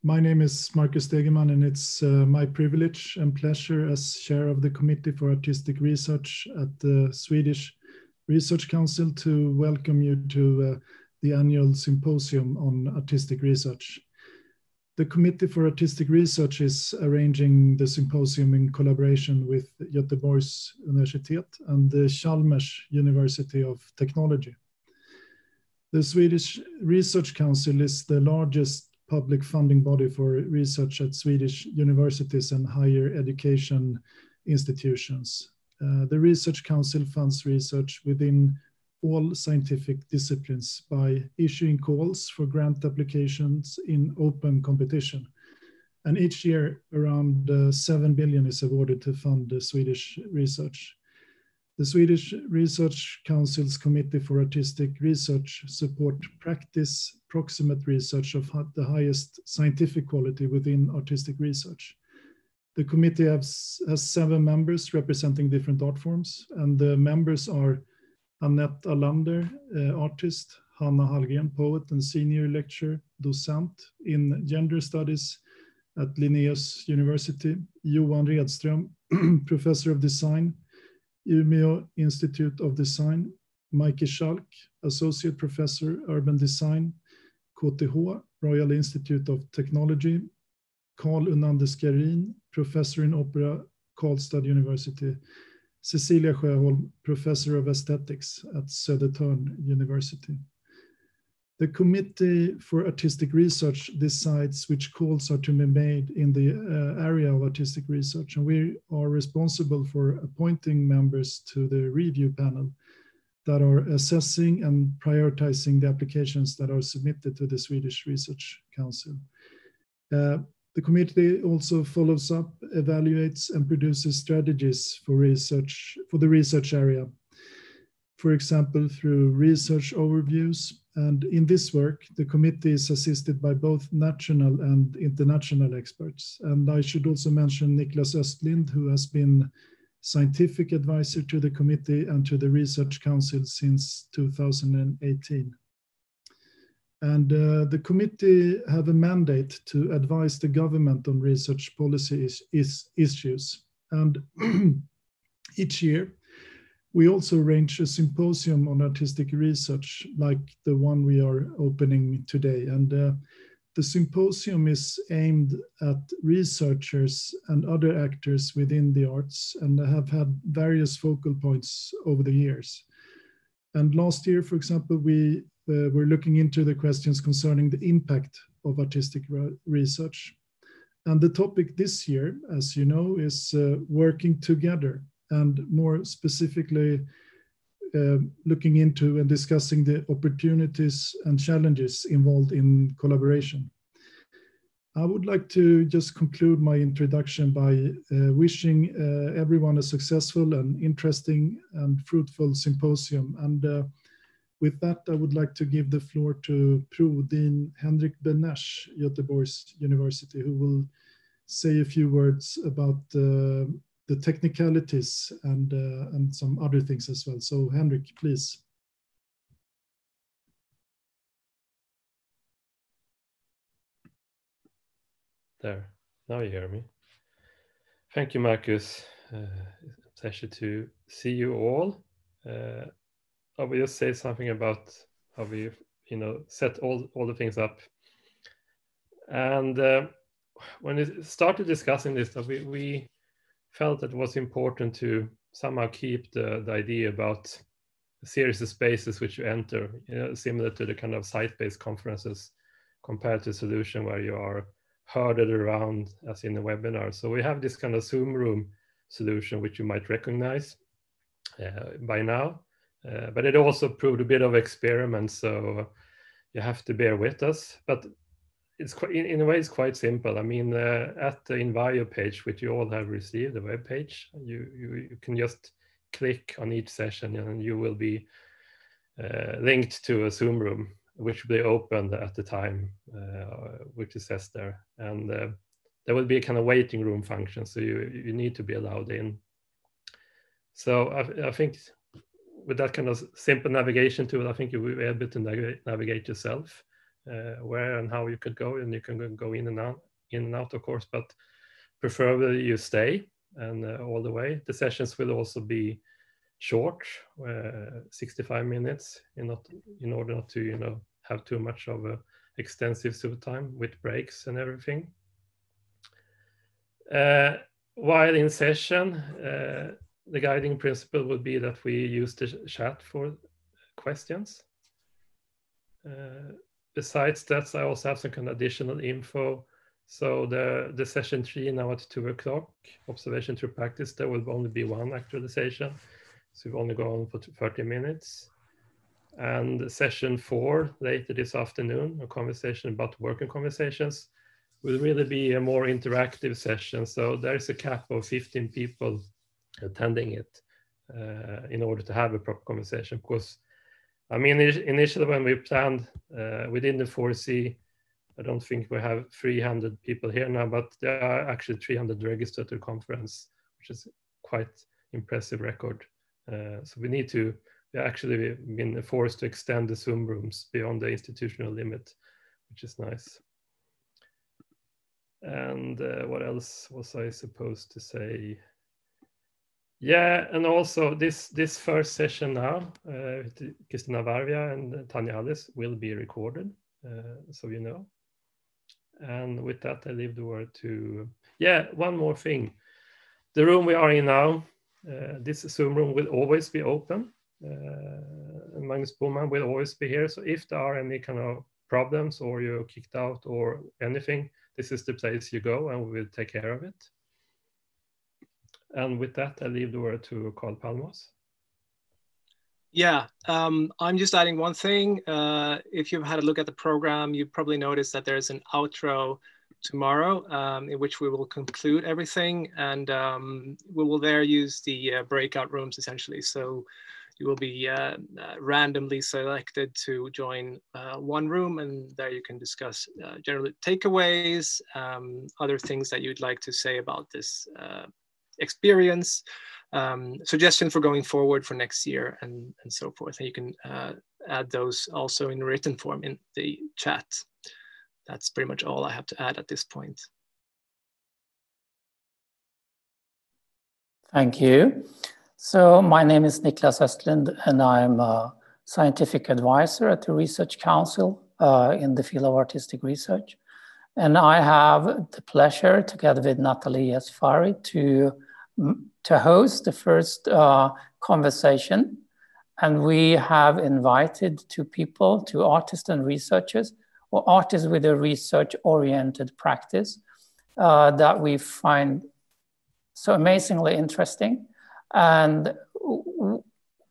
My name is Marcus Stegeman, and it's my privilege and pleasure as chair of the Committee for Artistic Research at the Swedish Research Council to welcome you to the annual symposium on artistic research. The Committee for Artistic Research is arranging the symposium in collaboration with Göteborgs Universitet and the Chalmers University of Technology. The Swedish Research Council is the largest public funding body for research at Swedish universities and higher education institutions. The Research Council funds research within all scientific disciplines by issuing calls for grant applications in open competition. And each year, around 7 billion is awarded to fund the Swedish research. The Swedish Research Council's Committee for Artistic Research support practice proximate research of the highest scientific quality within artistic research. The committee has 7 members representing different art forms, and the members are Annette Allander, artist, Hanna Hallgren, poet and senior lecturer, docent in gender studies at Linnaeus University, Johan Redström, professor of design, Umeå Institute of Design, Mikey Schalk, associate professor, urban design, KTH, Royal Institute of Technology, Carl Unander Skarin, professor in opera, Karlstad University, Cecilia Sjöholm, professor of aesthetics at Södertörn University. The Committee for Artistic Research decides which calls are to be made in the area of artistic research, and we are responsible for appointing members to the review panel that are assessing and prioritizing the applications that are submitted to the Swedish Research Council. The committee also follows up, evaluates, and produces strategies for research, for the research area. For example, through research overviews. And in this work, the committee is assisted by both national and international experts. And I should also mention Niklas Östlind, who has been scientific advisor to the committee and to the Research Council since 2018. And the committee have a mandate to advise the government on research policy issues. And each year, we also arrange a symposium on artistic research, like the one we are opening today. And the symposium is aimed at researchers and other actors within the arts and have had various focal points over the years. And last year, for example, we were looking into the questions concerning the impact of artistic research. And the topic this year, as you know, is working together, and more specifically, looking into and discussing the opportunities and challenges involved in collaboration. I would like to just conclude my introduction by wishing everyone a successful and interesting and fruitful symposium. And with that, I would like to give the floor to Pro Dean Henrik Benesch, Göteborgs University, who will say a few words about the technicalities and some other things as well. So Henrik, please. There, now you hear me. Thank you, Marcus. Pleasure to see you all. I will just say something about how we, set all the things up. And when we started discussing this, we felt that it was important to somehow keep the idea about a series of spaces which you enter, similar to the kind of site-based conferences compared to a solution where you are herded around as in a webinar. So we have this kind of Zoom room solution, which you might recognize by now, but it also proved a bit of experiment. So you have to bear with us, but it's quite, in a way, it's quite simple. I mean, at the Envio page, which you all have received, the web page, you can just click on each session and you will be linked to a Zoom room, which will be opened at the time, which is says there. And there will be a kind of waiting room function, so you need to be allowed in. So I think with that kind of simple navigation tool, I think you will be able to navigate yourself. where and how you could go, and you can go in and out, of course, but preferably you stay and all the way. The sessions will also be short, 65 minutes, in order not to have too much of a extensive time with breaks and everything. While in session, the guiding principle would be that we use the chat for questions. Besides that, I also have some kind of additional info. So the session 3 now at 2 o'clock, observation through practice, there will only be one actualization. So we've only gone for 30 minutes. And session 4 later this afternoon, a conversation about working conversations, will really be a more interactive session. So there's a cap of 15 people attending it in order to have a proper conversation. Because, I mean, initially when we planned, we didn't foresee, I don't think we have 300 people here now, but there are actually 300 registered to the conference, which is quite impressive record. So we actually been forced to extend the Zoom rooms beyond the institutional limit, which is nice. And what else was I supposed to say? Yeah, and also this first session now, Christina Varga and Tanya Alice will be recorded, so you know. And with that, I leave the word to, one more thing. The room we are in now, this Zoom room will always be open. And Magnus Boman will always be here. So if there are any kind of problems or you're kicked out or anything, this is the place you go and we will take care of it. And with that, I leave the word to Carl Palmos. Yeah, I'm just adding one thing. If you've had a look at the program, you probably noticed that there's an outro tomorrow in which we will conclude everything, and we will there use the breakout rooms essentially. So you will be randomly selected to join one room, and there you can discuss general takeaways, other things that you'd like to say about this experience, suggestions for going forward for next year, and so forth. And you can add those also in written form in the chat. That's pretty much all I have to add at this point. Thank you. So my name is Niklas Östlund, and I'm a scientific advisor at the Research Council in the field of artistic research. And I have the pleasure, together with Nathalie Esfari, to host the first conversation. And we have invited two people, two artists and researchers, or artists with a research-oriented practice that we find so amazingly interesting, and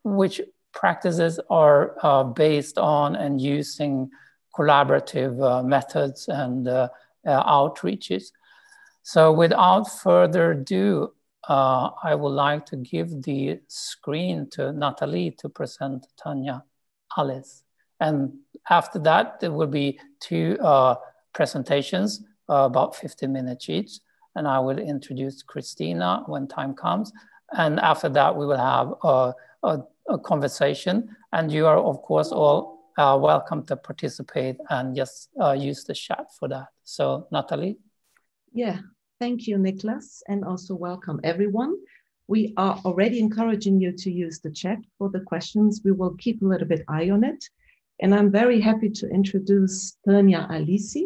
which practices are based on and using collaborative methods and outreaches. So without further ado, I would like to give the screen to Nathalie to present Tanya Alice. And after that, there will be two presentations, about 15 minutes each. And I will introduce Christina when time comes. And after that, we will have a conversation. And you are, of course, all welcome to participate and just use the chat for that. So, Nathalie? Yeah, thank you, Niklas. And also welcome, everyone. We are already encouraging you to use the chat for the questions. We will keep a little bit eye on it. And I'm very happy to introduce Tanya Alice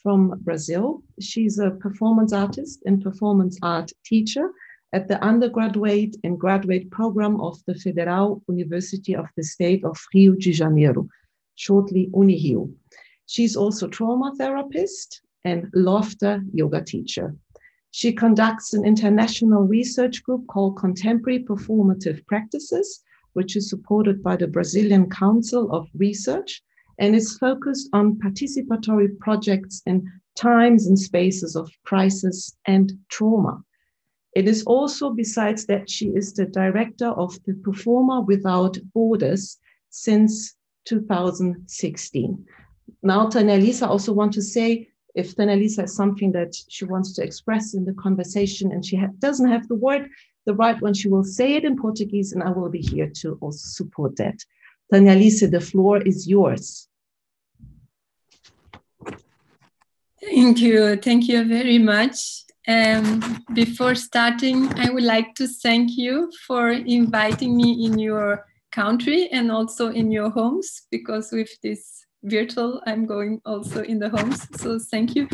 from Brazil. She's a performance artist and performance art teacher at the undergraduate and graduate program of the Federal University of the State of Rio de Janeiro, shortly Unirio. She's also trauma therapist and laughter yoga teacher. She conducts an international research group called Contemporary Performative Practices, which is supported by the Brazilian Council of Research, and is focused on participatory projects in times and spaces of crisis and trauma. It is also, besides that, she is the director of the Performer Without Borders since 2016. Now, Tanya Alice, I also want to say, if Tanya Alice has something that she wants to express in the conversation and she doesn't have the right one, she will say it in Portuguese, and I will be here to also support that. Tanya Alice, the floor is yours. Thank you very much. Before starting, I would like to thank you for inviting me in your country and also in your homes, because with this virtual, I'm going also in the homes. So thank you.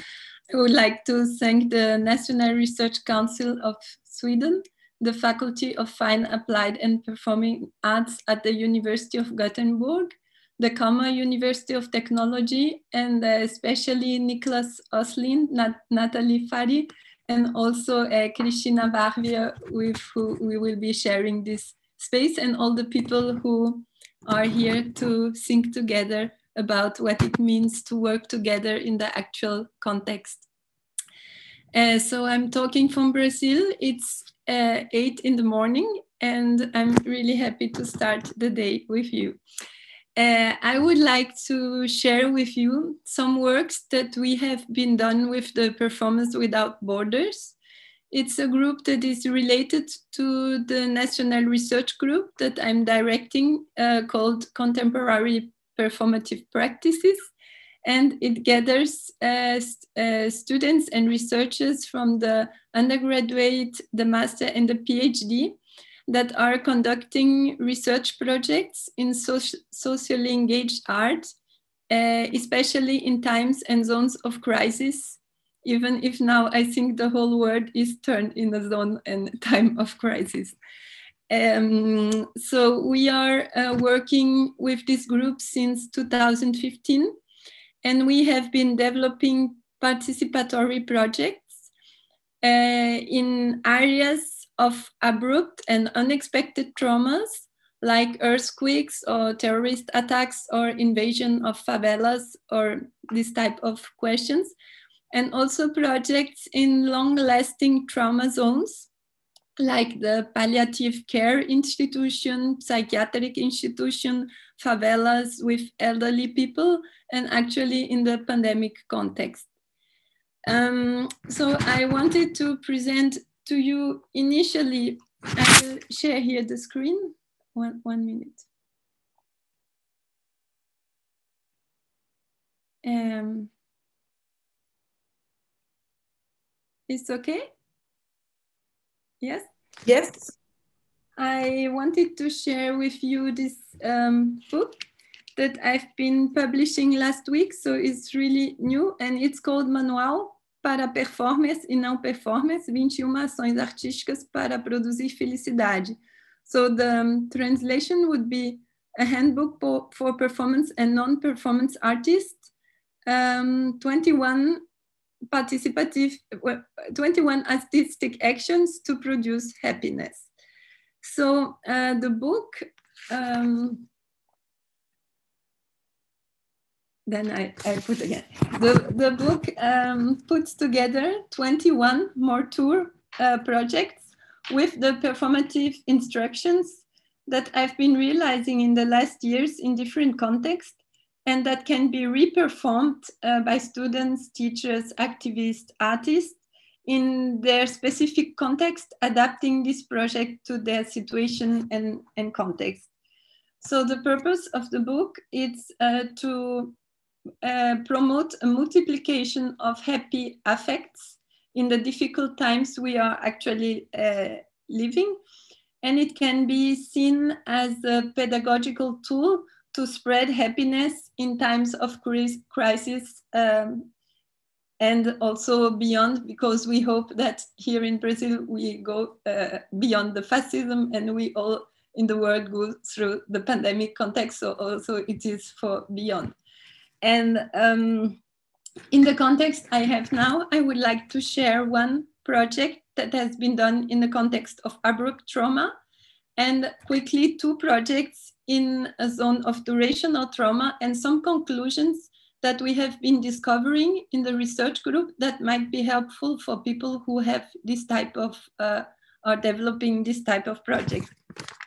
I would like to thank the National Research Council of Sweden, the Faculty of Fine, Applied and Performing Arts at the University of Gothenburg, the Kalmar University of Technology, and especially Niklas Oslin, Natalie Fari, and also Christina Varga, with who we will be sharing this space, and all the people who are here to think together about what it means to work together in the actual context. So I'm talking from Brazil. It's 8 in the morning, and I'm really happy to start the day with you. I would like to share with you some works that we have been done with the Performance Without Borders. It's a group that is related to the National Research Group that I'm directing, called Contemporary Performative Practices. And it gathers students and researchers from the undergraduate, the master, and the PhD that are conducting research projects in socially engaged art, especially in times and zones of crisis, even if now I think the whole world is turned in a zone and time of crisis. So we are working with this group since 2015, and we have been developing participatory projects in areas of abrupt and unexpected traumas, like earthquakes or terrorist attacks or invasion of favelas, or this type of questions, and also projects in long-lasting trauma zones, like the palliative care institution, psychiatric institution, favelas with elderly people, and actually in the pandemic context. So I wanted to present to you initially. I will share here the screen. One minute. It's okay? Yes? Yes. I wanted to share with you this book that I've been publishing last week, so it's really new, and it's called Manual para Performers e Não Performers, 21 Ações Artísticas para Produzir Felicidade. So the translation would be a handbook for performance and non-performance artists, 21 artistic actions to produce happiness. So the book, then I put again. The book puts together 21 more tour projects with the performative instructions that I've been realizing in the last years in different contexts, and that can be reperformed by students, teachers, activists, artists in their specific context, adapting this project to their situation and context. So the purpose of the book is to promote a multiplication of happy affects in the difficult times we are actually living. And it can be seen as a pedagogical tool to spread happiness in times of crisis and also beyond, because we hope that here in Brazil we go beyond the fascism, and we all in the world go through the pandemic context, so also it is for beyond. And in the context I have now, I would like to share one project that has been done in the context of abrupt trauma, and quickly 2 projects in a zone of durational trauma, and some conclusions that we have been discovering in the research group that might be helpful for people who have this type of, are developing this type of project.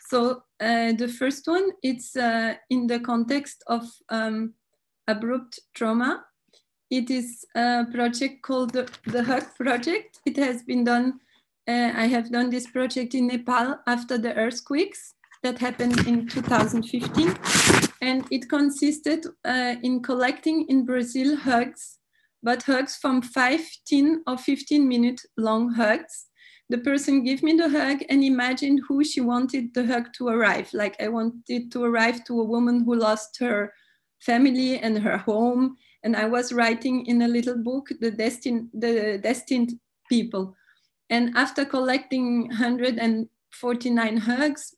So the first one, it's in the context of abrupt trauma. It is a project called the Huck Project. It has been done, I have done this project in Nepal after the earthquakes that happened in 2015. And it consisted in collecting in Brazil hugs but hugs from 15 or 15 minute long hugs. The person gave me the hug and imagined who she wanted the hug to arrive. Like I wanted to arrive to a woman who lost her family and her home. And I was writing in a little book, the destined people. And after collecting 149 hugs,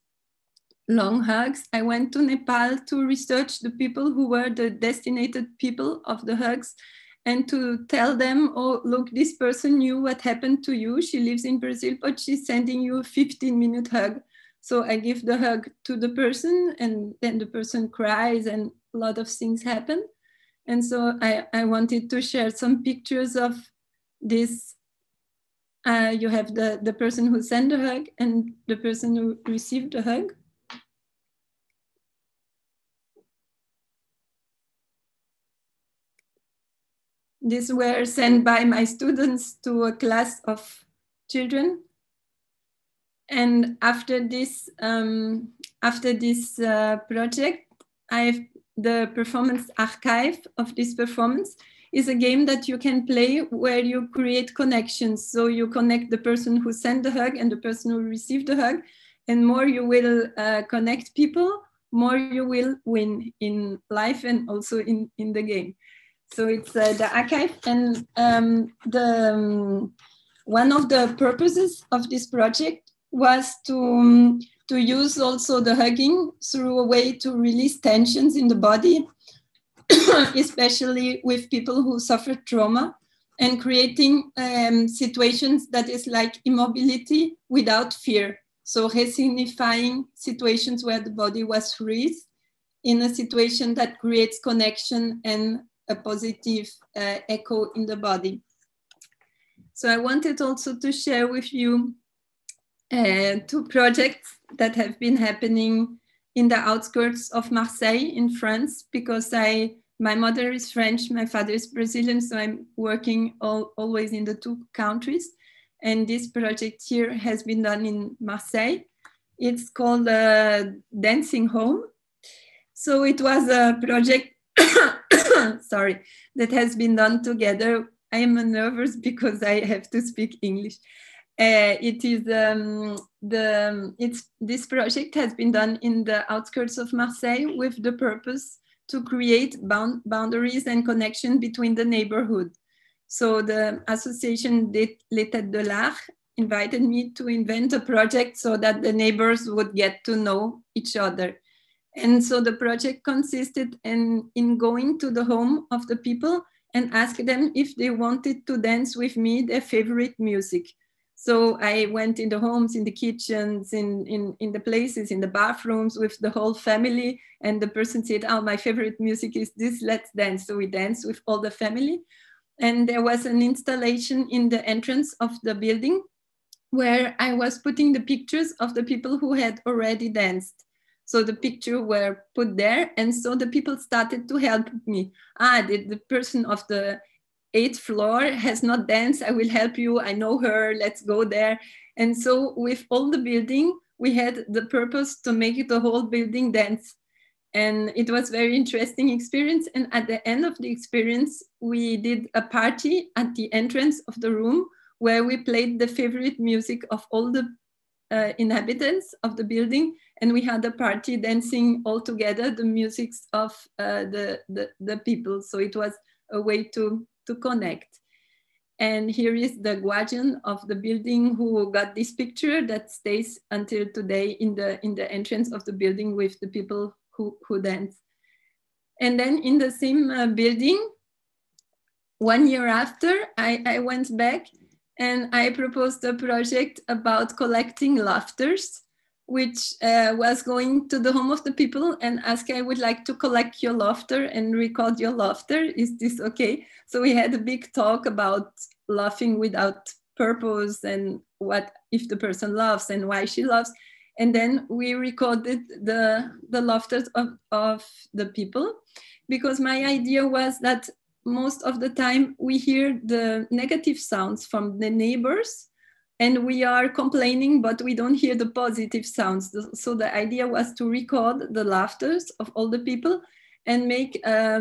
long hugs, I went to Nepal to research the people who were the destined people of the hugs, and to tell them, oh, look, this person knew what happened to you. She lives in Brazil, but she's sending you a 15-minute hug. So I give the hug to the person, and then the person cries and a lot of things happen. And so I wanted to share some pictures of this. You have the person who sent the hug and the person who received the hug. These were sent by my students to a class of children. And after this project, the performance archive of this performance is a game that you can play where you create connections. So you connect the person who sent the hug and the person who received the hug, and more you will connect people, more you will win in life and also in the game. So it's the archive, and one of the purposes of this project was to use also the hugging through a way to release tensions in the body, especially with people who suffer trauma, and creating situations that is like immobility without fear. So resignifying situations where the body was freeze in a situation that creates connection and a positive echo in the body. So I wanted also to share with you 2 projects that have been happening in the outskirts of Marseille in France, because my mother is French, my father is Brazilian, so I'm working always in the 2 countries. And this project here has been done in Marseille. It's called Dancing Home. So it was a project sorry, that has been done together. I am nervous because I have to speak English. This project has been done in the outskirts of Marseille with the purpose to create boundaries and connection between the neighborhood. So the association Les Têtes de l'Art invited me to invent a project so that the neighbors would get to know each other. And so the project consisted in going to the home of the people and ask them if they wanted to dance with me their favorite music. So I went in the homes, in the kitchens, in the places, in the bathrooms with the whole family. And the person said, oh, my favorite music is this, let's dance. So we danced with all the family. And there was an installation in the entrance of the building where I was putting the pictures of the people who had already danced. So the pictures were put there, and so the people started to help me. The person of the 8th floor has not danced, I will help you, I know her, let's go there. And so with all the building, we had the purpose to make the whole building dance. And it was very interesting experience. And at the end of the experience, we did a party at the entrance of the room where we played the favorite music of all the inhabitants of the building, and we had a party dancing all together the musics of the people. So it was a way to connect. And here is the guardian of the building who got this picture that stays until today in the entrance of the building with the people who dance. And then in the same building, 1 year after, I went back and I proposed a project about collecting laughters, which was going to the home of the people and asking, I would like to collect your laughter and record your laughter. Is this okay? So we had a big talk about laughing without purpose and what if the person laughs and why she laughs. And then we recorded the laughter of the people, because my idea was that most of the time we hear the negative sounds from the neighbors and we are complaining, but we don't hear the positive sounds. So the idea was to record the laughters of all the people and make a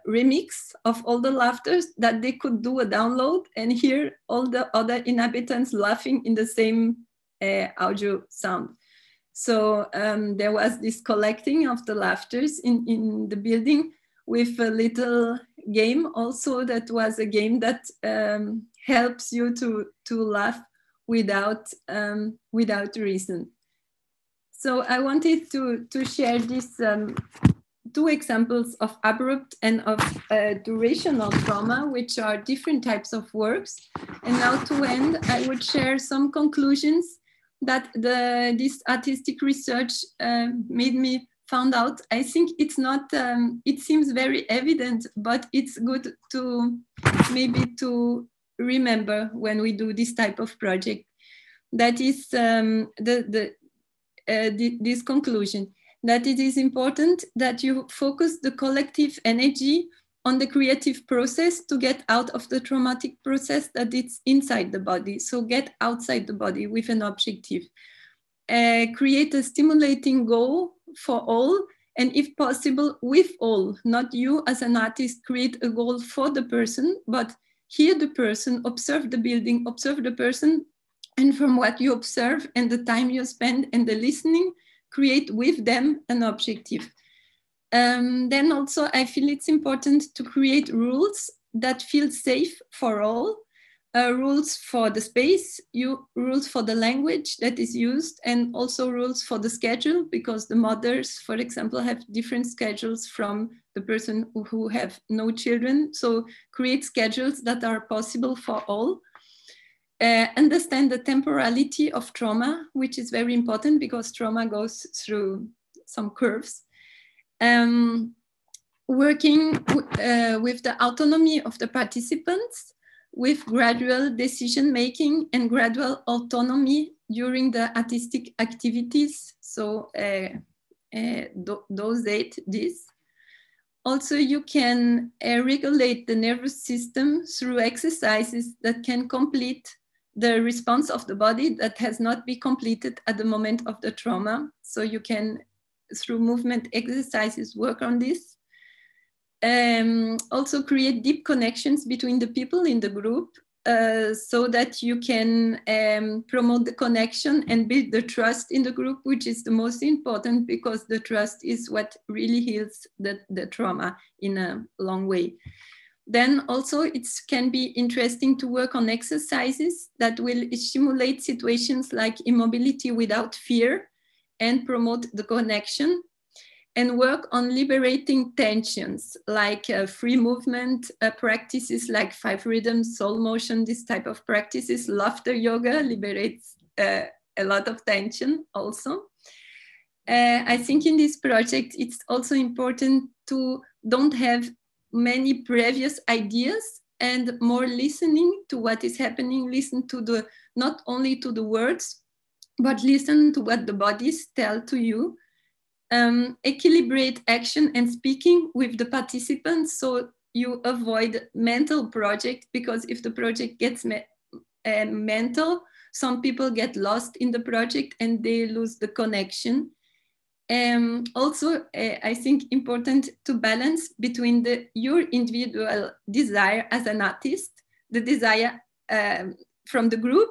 remix of all the laughters that they could do a download and hear all the other inhabitants laughing in the same audio sound. So there was this collecting of the laughters in the building with a little game also that was a game that helps you to laugh without reason. So I wanted to share these two examples of abrupt and of durational trauma, which are different types of works. And now to end, I would share some conclusions that this artistic research made me found out. I think it's not, it seems very evident, but it's good to maybe to remember when we do this type of project. That is this conclusion, that it is important that you focus the collective energy on the creative process to get out of the traumatic process that it's inside the body. So get outside the body with an objective. Create a stimulating goal for all, and if possible, with all, not you as an artist create a goal for the person, but hear the person, observe the building, observe the person, and from what you observe and the time you spend and the listening, create with them an objective. Then also I feel it's important to create rules that feel safe for all, rules for the space, rules for the language that is used, and also rules for the schedule, because the mothers, for example, have different schedules from the person who have no children. So create schedules that are possible for all. Understand the temporality of trauma, which is very important because trauma goes through some curves. Working with the autonomy of the participants, with gradual decision-making and gradual autonomy during the artistic activities. So dosate this. Also, you can regulate the nervous system through exercises that can complete the response of the body that has not been completed at the moment of the trauma. So you can, through movement exercises, work on this. Also create deep connections between the people in the group so that you can promote the connection and build the trust in the group, which is the most important, because the trust is what really heals the trauma in a long way. Then also it can be interesting to work on exercises that will stimulate situations like immobility without fear and promote the connection, and work on liberating tensions like free movement practices like 5 rhythms, soul motion, this type of practices. Laughter yoga liberates a lot of tension also. I think in this project, it's also important to don't have many previous ideas and more listening to what is happening, listen to the, not only to the words, but listen to what the bodies tell to you. Equilibrate action and speaking with the participants so you avoid mental project, because if the project gets mental, some people get lost in the project and they lose the connection. Also, I think important to balance between your individual desire as an artist, the desire from the group,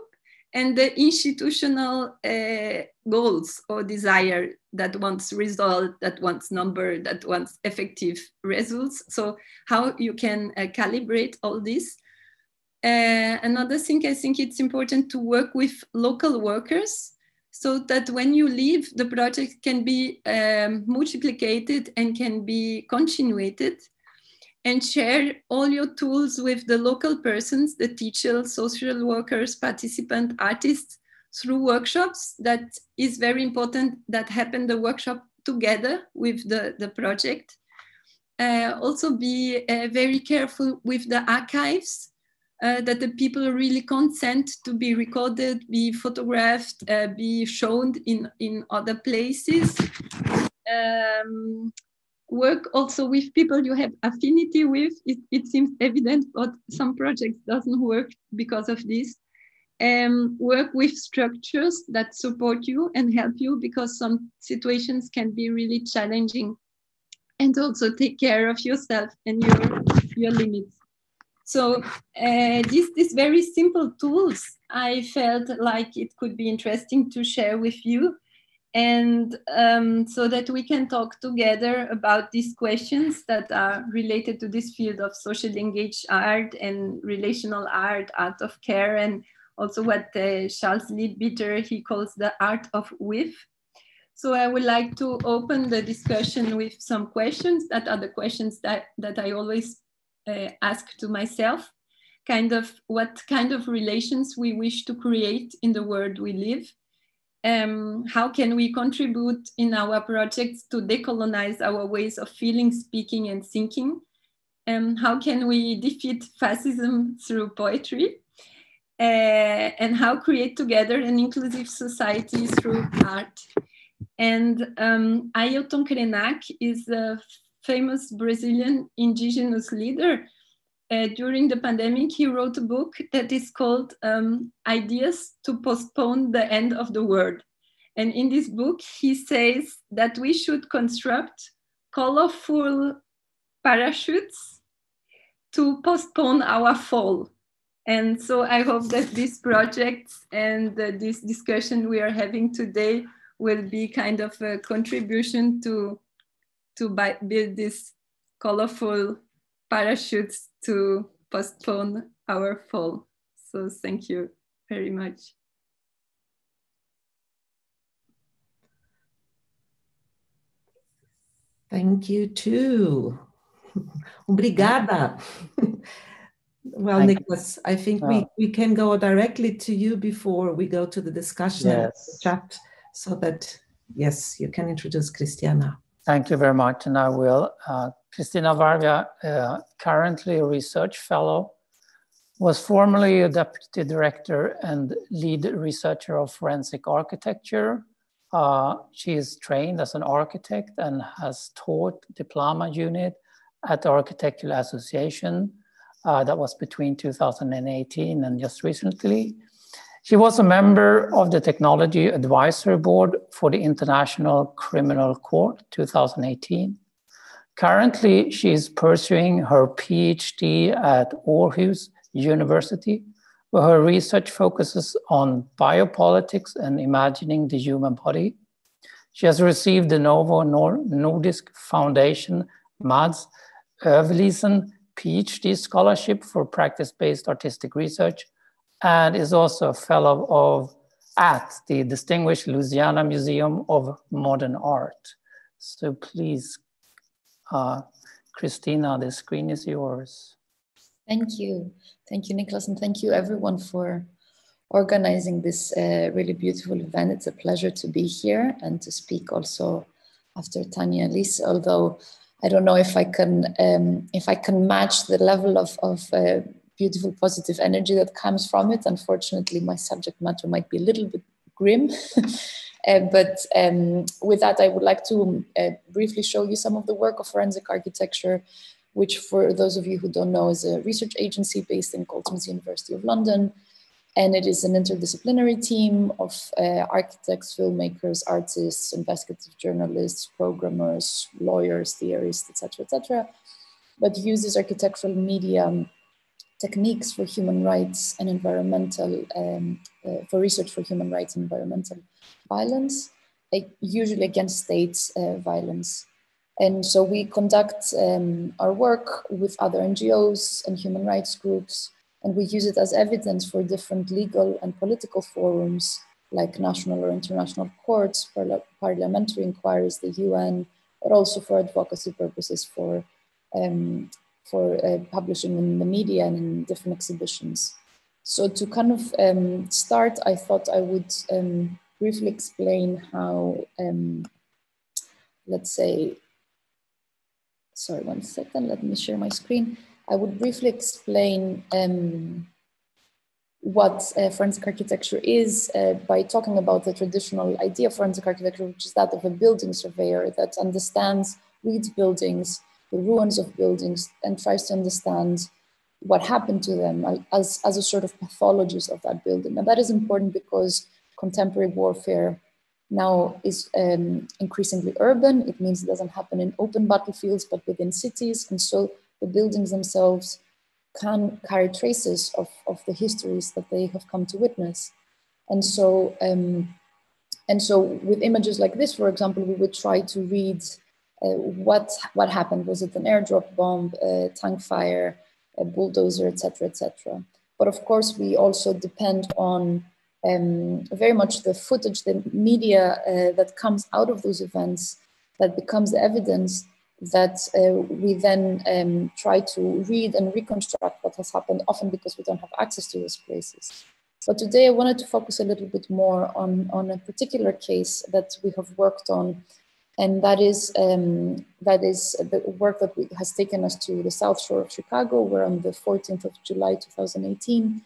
and the institutional goals or desire that wants result, that wants number, that wants effective results. So how you can calibrate all this. Another thing, I think it's important to work with local workers so that when you leave, the project can be multiplicated and can be continuated, and share all your tools with the local persons, the teachers, social workers, participant artists, through workshops. That is very important, that happen the workshop together with the project. Also be very careful with the archives, that the people really consent to be recorded, be photographed, be shown in other places. Work also with people you have affinity with. It seems evident, but some projects doesn't work because of this. Work with structures that support you and help you, because some situations can be really challenging and also take care of yourself and your limits. So these very simple tools, I felt like it could be interesting to share with you, and so that we can talk together about these questions that are related to this field of socially engaged art and relational art, art of care, and also what Charles Leadbeater, he calls the art of with. So I would like to open the discussion with some questions that are the questions that I always ask to myself, kind of what kind of relations we wish to create in the world we live. How can we contribute in our projects to decolonize our ways of feeling, speaking, and thinking? How can we defeat fascism through poetry? And how create together an inclusive society through art? And Ailton Krenak is a famous Brazilian indigenous leader. During the pandemic, he wrote a book that is called Ideas to Postpone the End of the World. And in this book, he says that we should construct colorful parachutes to postpone our fall. And so I hope that these projects and this discussion we are having today will be kind of a contribution to build these colorful parachutes to postpone our fall. So thank you very much. Thank you too. Obrigada. Well, Nicholas, I think we can go directly to you before we go to the discussion and the chat, so that, yes, you can introduce Christiana. Thank you very much, and I will. Christina Varga, currently a research fellow, was formerly a deputy director and lead researcher of forensic architecture. She is trained as an architect and has taught diploma unit at the Architectural Association. That was between 2018 and just recently. She was a member of the Technology Advisory Board for the International Criminal Court 2018. Currently, she is pursuing her PhD at Aarhus University, where her research focuses on biopolitics and imagining the human body. She has received the Novo Nordisk Foundation Mads Øvlisen PhD scholarship for practice-based artistic research, and is also a fellow at the Distinguished Louisiana Museum of Modern Art. So please, Christina, the screen is yours. Thank you, Nicholas, and thank you everyone for organizing this really beautiful event. It's a pleasure to be here and to speak also after Tanya and Lisa, although I don't know if I can match the level of beautiful positive energy that comes from it. Unfortunately, my subject matter might be a little bit grim, but with that, I would like to briefly show you some of the work of forensic architecture, which, for those of you who don't know, is a research agency based in Chalmers University of London. And it is an interdisciplinary team of architects, filmmakers, artists, investigative journalists, programmers, lawyers, theorists, etc., but uses architectural media techniques for human rights and environmental, for research for human rights and environmental violence, usually against state violence. And so we conduct our work with other NGOs and human rights groups, and we use it as evidence for different legal and political forums like national or international courts, parliamentary inquiries, the UN, but also for advocacy purposes for publishing in the media and in different exhibitions. So to kind of start, I thought I would briefly explain how, let's say, sorry, 1 second, let me share my screen. I would briefly explain what forensic architecture is by talking about the traditional idea of forensic architecture, which is that of a building surveyor that understands, reads buildings, the ruins of buildings, and tries to understand what happened to them as a sort of pathologist of that building. And that is important because contemporary warfare now is increasingly urban. It means it doesn't happen in open battlefields, but within cities. And so the buildings themselves can carry traces of the histories that they have come to witness. And so with images like this, for example, we would try to read what happened. Was it an airdrop bomb, a tank fire, a bulldozer, etc., etc. But of course, we also depend on very much the footage, the media that comes out of those events, that becomes the evidence that we then try to read and reconstruct what has happened, often because we don't have access to those places. But today I wanted to focus a little bit more on a particular case that we have worked on, and that is the work that has taken us to the South Shore of Chicago, where on the 14th of July 2018,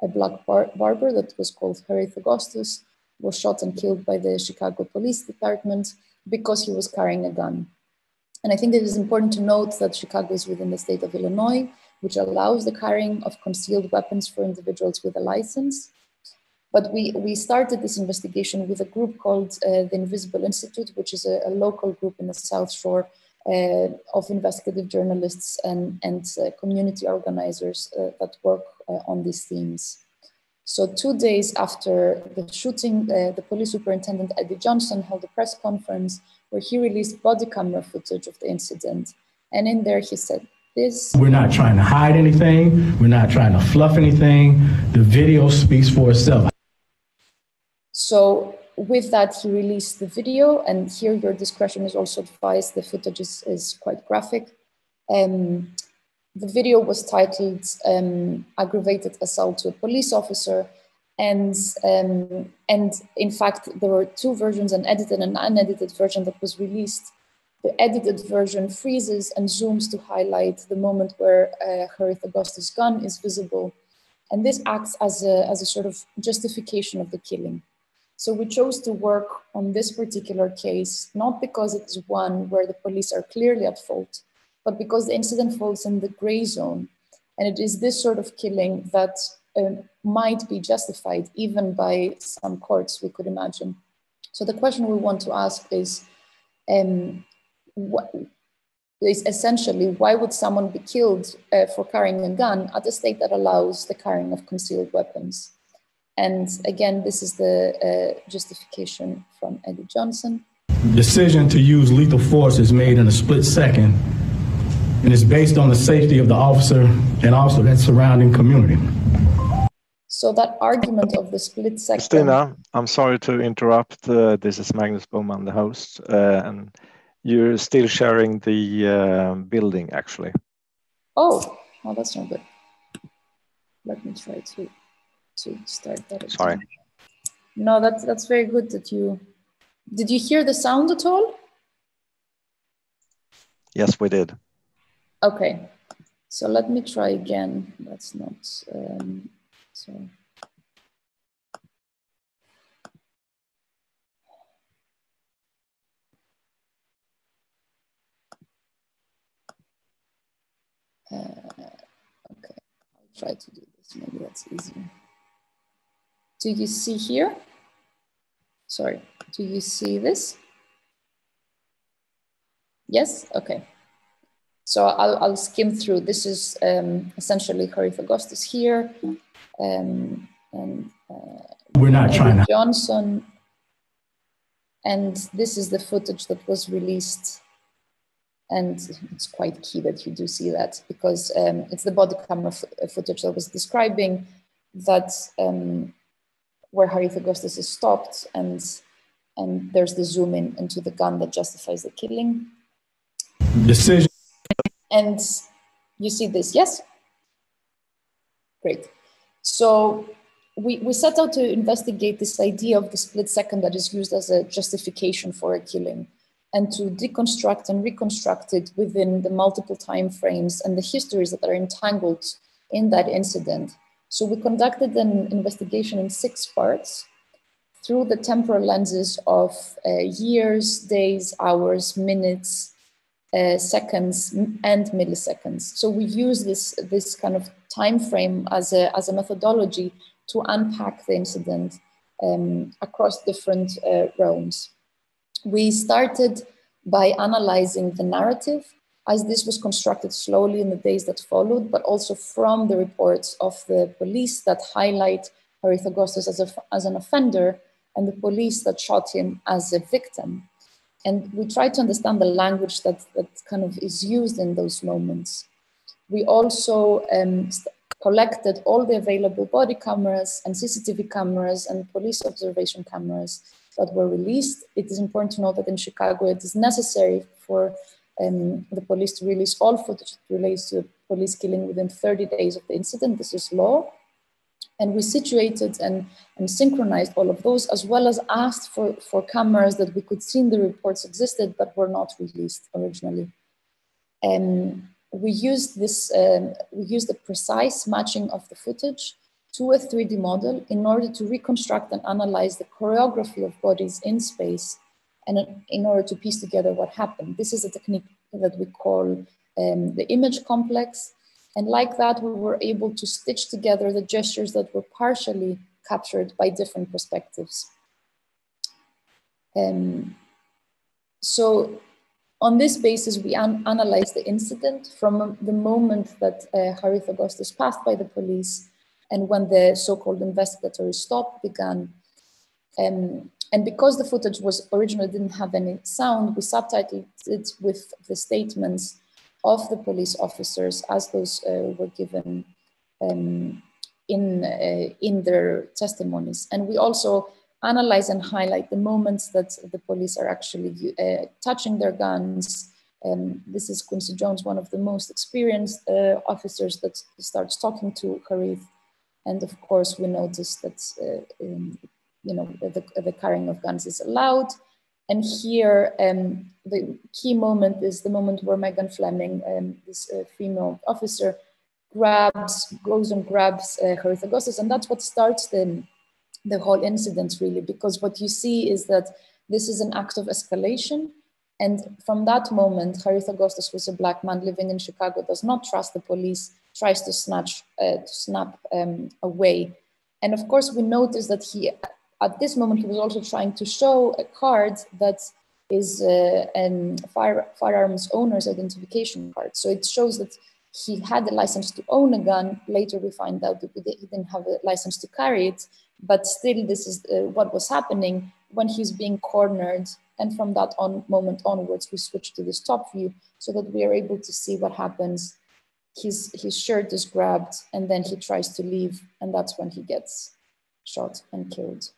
a black barber that was called Harif Augustus was shot and killed by the Chicago Police Department because he was carrying a gun. And I think it is important to note that Chicago is within the state of Illinois, which allows the carrying of concealed weapons for individuals with a license. But we started this investigation with a group called the Invisible Institute, which is a local group in the South Shore of investigative journalists and community organizers that work on these themes. So 2 days after the shooting, the police superintendent, Eddie Johnson, held a press conference where he released body camera footage of the incident. And in there he said this: "We're not trying to hide anything. We're not trying to fluff anything. The video speaks for itself." So with that, he released the video, and here your discretion is also advised. The footage is quite graphic. The video was titled "Aggravated Assault to a Police Officer," and in fact, there were two versions, an edited and unedited version that was released. The edited version freezes and zooms to highlight the moment where Harif Augustus' gun is visible, and this acts as a sort of justification of the killing. So we chose to work on this particular case, not because it is one where the police are clearly at fault, but because the incident falls in the gray zone. And it is this sort of killing that might be justified even by some courts, we could imagine. So the question we want to ask is essentially, why would someone be killed for carrying a gun at a state that allows the carrying of concealed weapons? And again, this is the justification from Eddie Johnson. The decision to use lethal force is made in a split second, and it's based on the safety of the officer and also that surrounding community. So that argument of the split second... Christina, I'm sorry to interrupt. This is Magnus Boman, the host, and you're still sharing the building, actually. Oh, well, that's not good. Let me try to start that again. Sorry. No, that's very good that you... Did you hear the sound at all? Yes, we did. Okay, so let me try again. That's not... sorry. Okay, I'll try to do this. Maybe that's easier. Do you see here? Sorry, do you see this? Yes, okay. So I'll skim through. This is essentially Harif Augustus here, and we're not trying to... Johnson, and this is the footage that was released. And it's quite key that you do see that, because it's the body camera footage that was describing that where Harif Augustus is stopped, and there's the zoom in into the gun that justifies the killing. Decision. And you see this, yes? Great. So we set out to investigate this idea of the split second that is used as a justification for a killing, and to deconstruct and reconstruct it within the multiple time frames and the histories that are entangled in that incident. So we conducted an investigation in 6 parts through the temporal lenses of years, days, hours, minutes, seconds, and milliseconds. So we use this kind of time frame as a methodology to unpack the incident across different realms. We started by analyzing the narrative, as this was constructed slowly in the days that followed, but also from the reports of the police that highlight Harif Augustus as an offender and the police that shot him as a victim. And we tried to understand the language that kind of is used in those moments. We also collected all the available body cameras and CCTV cameras and police observation cameras that were released. It is important to note that in Chicago, it is necessary for the police to release all footage that relates to police killing within 30 days of the incident. This is law. And we situated and synchronized all of those, as well as asked for cameras that we could see in the reports existed, but were not released originally. We used the precise matching of the footage to a 3D model in order to reconstruct and analyze the choreography of bodies in space, and in order to piece together what happened. This is a technique that we call the image complex. And like that, we were able to stitch together the gestures that were partially captured by different perspectives. So on this basis, we analyzed the incident from the moment that Harif Augustus passed by the police and when the so-called investigatory stop began. And because the footage was originally didn't have any sound, we subtitled it with the statements of the police officers as those were given in their testimonies. And we also analyze and highlight the moments that the police are actually touching their guns. This is Quincy Jones, one of the most experienced officers that starts talking to Harif. And of course, we noticed that the carrying of guns is allowed. And here, the key moment is the moment where Megan Fleming, this female officer, goes and grabs Harif Augustus, and that's what starts the whole incident, really, because what you see is that this is an act of escalation. And from that moment, Harif Augustus, who's a Black man living in Chicago, does not trust the police, tries to snap away. And of course, we notice that at this moment, he was also trying to show a card that is a firearms owner's identification card. So it shows that he had a license to own a gun. Later, we find out that he didn't have a license to carry it. But still, this is what was happening when he's being cornered. And from that moment onwards, we switch to this top view so that we are able to see what happens. His shirt is grabbed, and then he tries to leave. And that's when he gets shot and killed.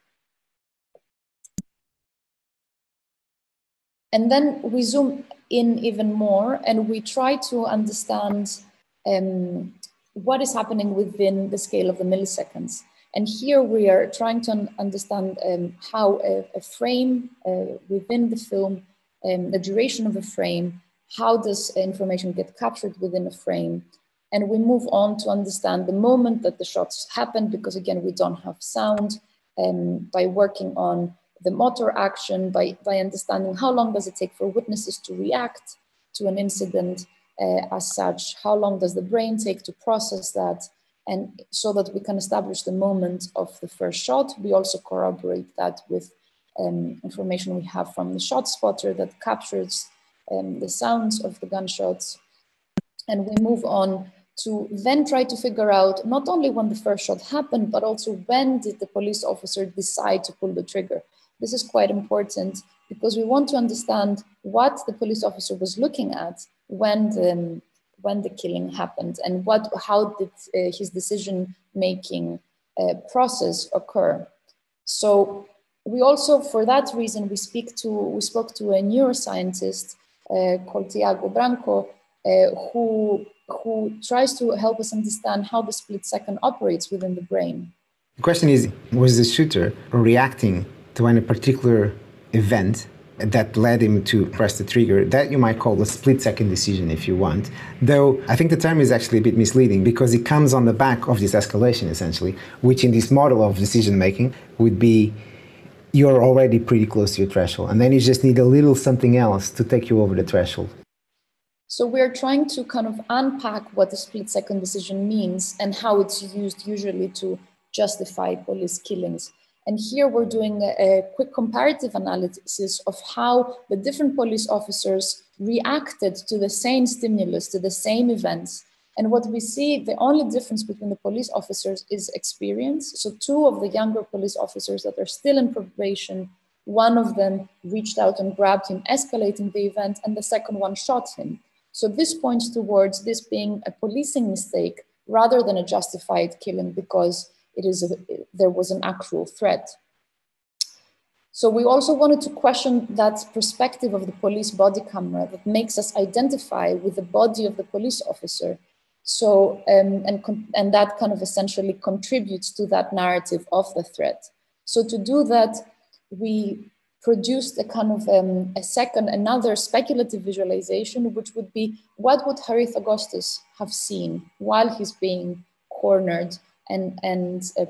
And then we zoom in even more, and we try to understand what is happening within the scale of the milliseconds. And here we are trying to understand how a frame within the film, the duration of a frame, how does information get captured within a frame. And we move on to understand the moment that the shots happen, because again, we don't have sound, by working on the motor action, by understanding how long does it take for witnesses to react to an incident as such, how long does the brain take to process that, and so that we can establish the moment of the first shot. We also corroborate that with information we have from the shot spotter that captures the sounds of the gunshots. And we move on to then try to figure out not only when the first shot happened, but also when did the police officer decide to pull the trigger. This is quite important because we want to understand what the police officer was looking at when the killing happened, and how did his decision-making process occur. So we also, for that reason, we spoke to a neuroscientist called Tiago Branco, who tries to help us understand how the split second operates within the brain. The question is, was the shooter reacting to any particular event that led him to press the trigger? That you might call a split-second decision if you want. Though I think the term is actually a bit misleading because it comes on the back of this escalation, essentially, which in this model of decision-making would be you're already pretty close to your threshold, and then you just need a little something else to take you over the threshold. So we're trying to kind of unpack what the split-second decision means and how it's used usually to justify police killings. And here we're doing a quick comparative analysis of how the different police officers reacted to the same stimulus, to the same events. And what we see, the only difference between the police officers is experience. So 2 of the younger police officers that are still in probation, one of them reached out and grabbed him, escalating the event, and the second one shot him. So this points towards this being a policing mistake rather than a justified killing, because there was an actual threat. So we also wanted to question that perspective of the police body camera that makes us identify with the body of the police officer. So, and that kind of essentially contributes to that narrative of the threat. So to do that, we produced a kind of another speculative visualization, which would be, what would Harif Augustus have seen while he's being cornered and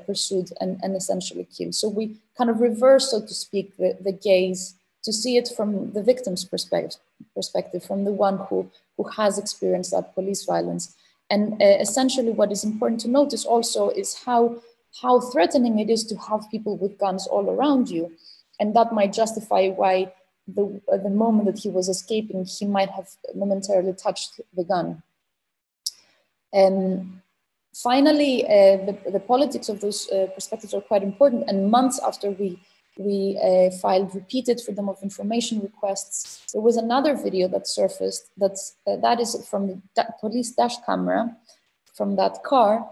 pursued and essentially killed? So we kind of reverse, so to speak, the gaze to see it from the victim's perspective, from the one who has experienced that police violence. And essentially what is important to notice also is how threatening it is to have people with guns all around you. And that might justify why the moment that he was escaping, he might have momentarily touched the gun. Finally, the politics of those perspectives are quite important. And months after we filed repeated freedom of information requests, there was another video that surfaced that is from the police dash camera from that car,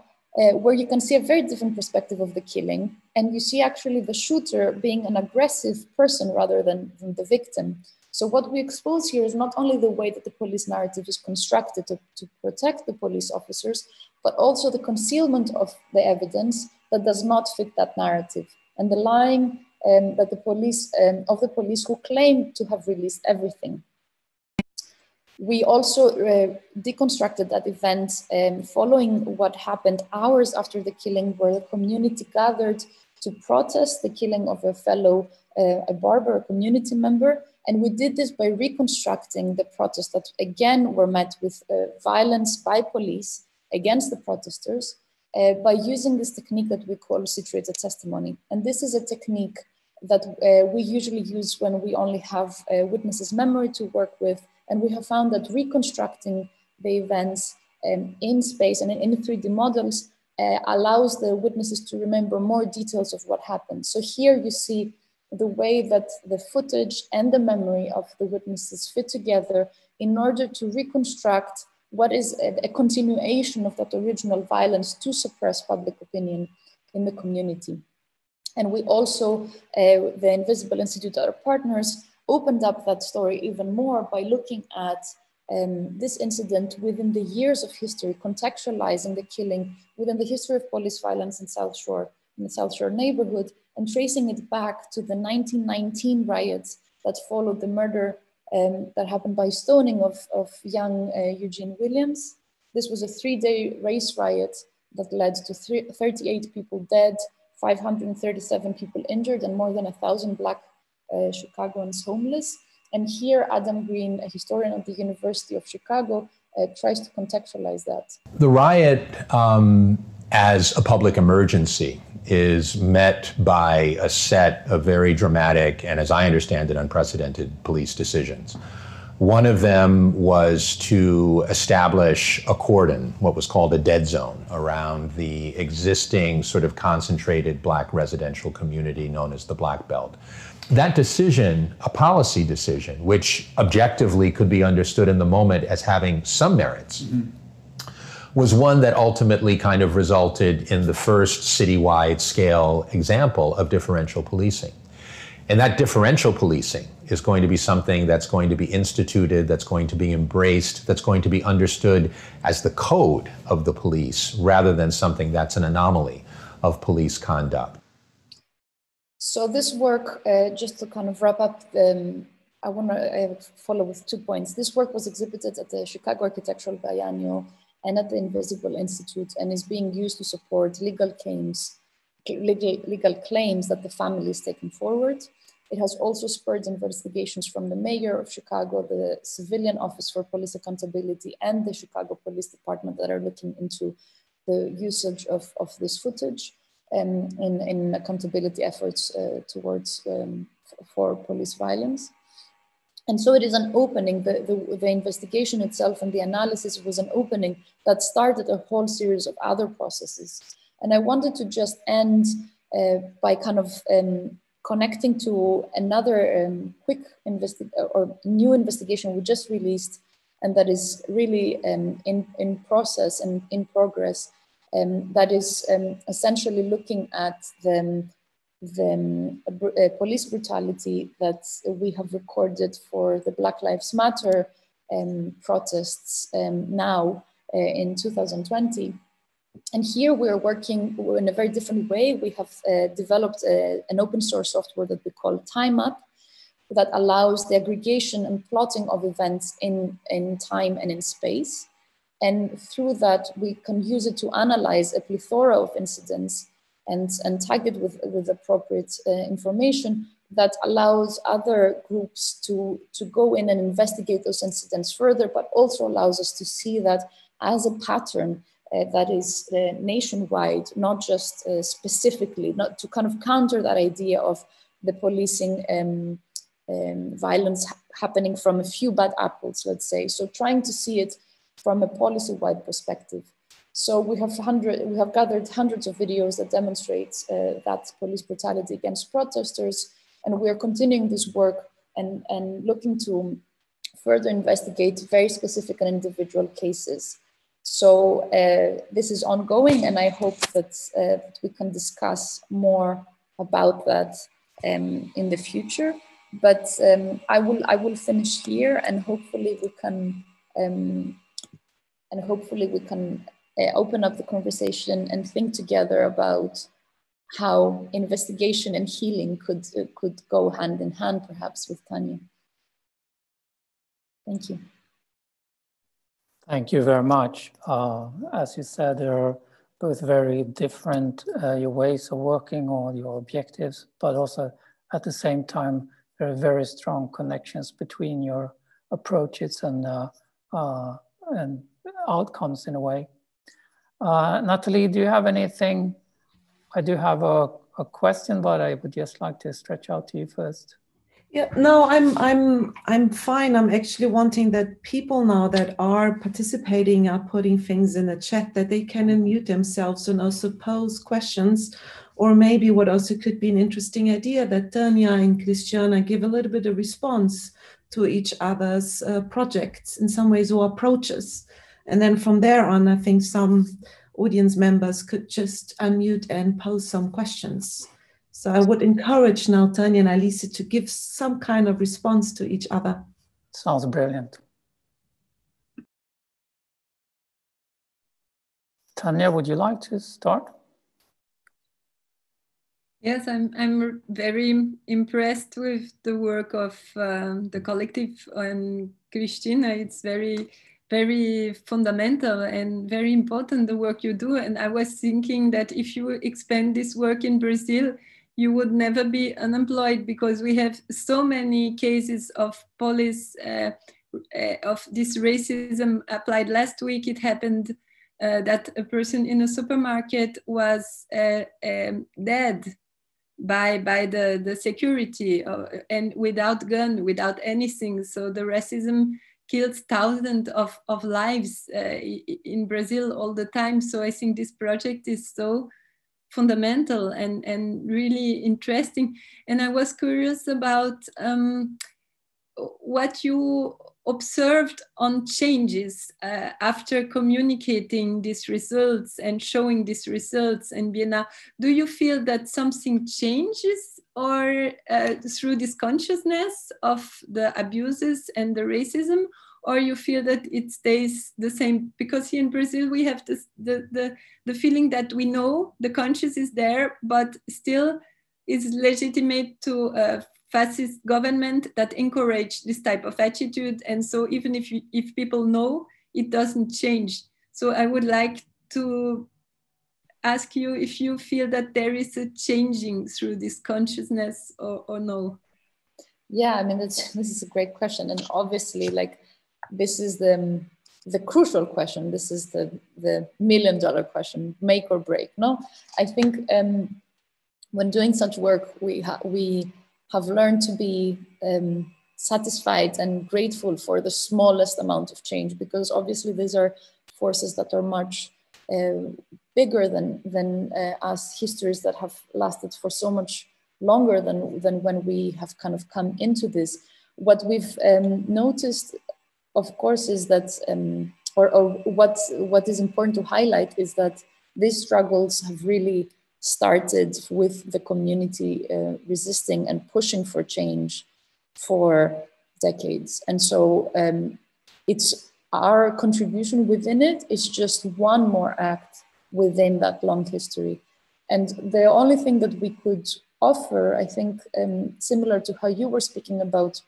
where you can see a very different perspective of the killing. And you see actually the shooter being an aggressive person rather than the victim. So what we expose here is not only the way that the police narrative is constructed to protect the police officers, but also the concealment of the evidence that does not fit that narrative, and the lying that the police who claim to have released everything. We also deconstructed that event following what happened hours after the killing, where the community gathered to protest the killing of a fellow, a barber, a community member. And we did this by reconstructing the protests that again were met with violence by police against the protesters by using this technique that we call situated testimony. And this is a technique that we usually use when we only have witnesses' memory to work with. And we have found that reconstructing the events in space and in 3D models allows the witnesses to remember more details of what happened. So here you see the way that the footage and the memory of the witnesses fit together in order to reconstruct what is a continuation of that original violence to suppress public opinion in the community. And we also, the Invisible Institute, our partners, opened up that story even more by looking at this incident within the years of history, contextualizing the killing within the history of police violence in the South Shore neighborhood, and tracing it back to the 1919 riots that followed the murder that happened by stoning of young Eugene Williams. This was a 3-day race riot that led to 38 people dead, 537 people injured, and more than 1,000 Black Chicagoans homeless. And here, Adam Green, a historian at the University of Chicago, tries to contextualize that. The riot as a public emergency is met by a set of very dramatic and, as I understand it, unprecedented police decisions. One of them was to establish a cordon, what was called a dead zone, around the existing sort of concentrated Black residential community known as the Black Belt. That decision, a policy decision, which objectively could be understood in the moment as having some merits, was one that ultimately kind of resulted in the first citywide scale example of differential policing. And that differential policing is going to be something that's going to be instituted, that's going to be embraced, that's going to be understood as the code of the police rather than something that's an anomaly of police conduct. So this work, just to kind of wrap up, I want to follow with 2 points. This work was exhibited at the Chicago Architectural Biennial and at the Invisible Institute, and is being used to support legal claims that the family is taking forward. It has also spurred investigations from the mayor of Chicago, the Civilian Office for Police Accountability, and the Chicago Police Department that are looking into the usage of this footage. in accountability efforts towards for police violence. And so it is an opening, the investigation itself and the analysis was an opening that started a whole series of other processes. And I wanted to just end by kind of connecting to another quick new investigation we just released, and that is really in process and in progress. That is essentially looking at the police brutality that we have recorded for the Black Lives Matter protests now in 2020. And here we're working in a very different way. We have developed an open source software that we call Time Up that allows the aggregation and plotting of events in time and in space. And through that, we can use it to analyze a plethora of incidents and tag it with appropriate information that allows other groups to go in and investigate those incidents further, but also allows us to see that as a pattern that is nationwide, not just specifically, not to kind of counter that idea of the policing violence happening from a few bad apples, let's say. So trying to see it from a policy-wide perspective. So we have gathered hundreds of videos that demonstrate that police brutality against protesters, and we are continuing this work and looking to further investigate very specific and individual cases. So this is ongoing, and I hope that we can discuss more about that in the future. But I will finish here, and hopefully we can open up the conversation and think together about how investigation and healing could go hand in hand, perhaps, with Tanya. Thank you. Thank you very much. As you said, there are both very different your ways of working or your objectives, but also at the same time, there are very strong connections between your approaches and outcomes in a way. Natalie, do you have anything? I do have a question, but I would just like to stretch out to you first. Yeah, no, I'm fine. I'm actually wanting that people now that are participating are putting things in the chat, that they can unmute themselves and also pose questions, or maybe what also could be an interesting idea that Tanya and Christiana give a little bit of response to each other's projects in some ways or approaches. And then from there on, I think some audience members could just unmute and pose some questions. So I would encourage now Tanya and Alice to give some kind of response to each other. Sounds brilliant. Tanya, would you like to start? Yes, I'm very impressed with the work of the collective and Christina. It's very, very fundamental and very important, the work you do. And I was thinking that if you expand this work in Brazil, you would never be unemployed, because we have so many cases of police, of this racism applied. Last week, it happened that a person in a supermarket was dead by the security and without gun, without anything. So the racism kills thousands of lives in Brazil all the time. So I think this project is so fundamental and really interesting. And I was curious about what you observed on changes after communicating these results and showing these results in Vienna. Do you feel that something changes, or through this consciousness of the abuses and the racism, or you feel that it stays the same? Because here in Brazil, we have this, the feeling that we know the conscience is there, but still is legitimate to a fascist government that encourage this type of attitude. And so even if people know, it doesn't change. So I would like to ask you if you feel that there is a changing through this consciousness or no? Yeah, I mean, this is a great question. And obviously, like, this is the the crucial question. This is the million-dollar question, make or break. No, I think when doing such work, we have learned to be satisfied and grateful for the smallest amount of change, because obviously these are forces that are much bigger than us, histories that have lasted for so much longer than when we have kind of come into this. What we've noticed, of course, is that, or what is important to highlight is that these struggles have really started with the community resisting and pushing for change for decades. And so it's our contribution within it is just one more act within that long history. And the only thing that we could offer, I think, similar to how you were speaking about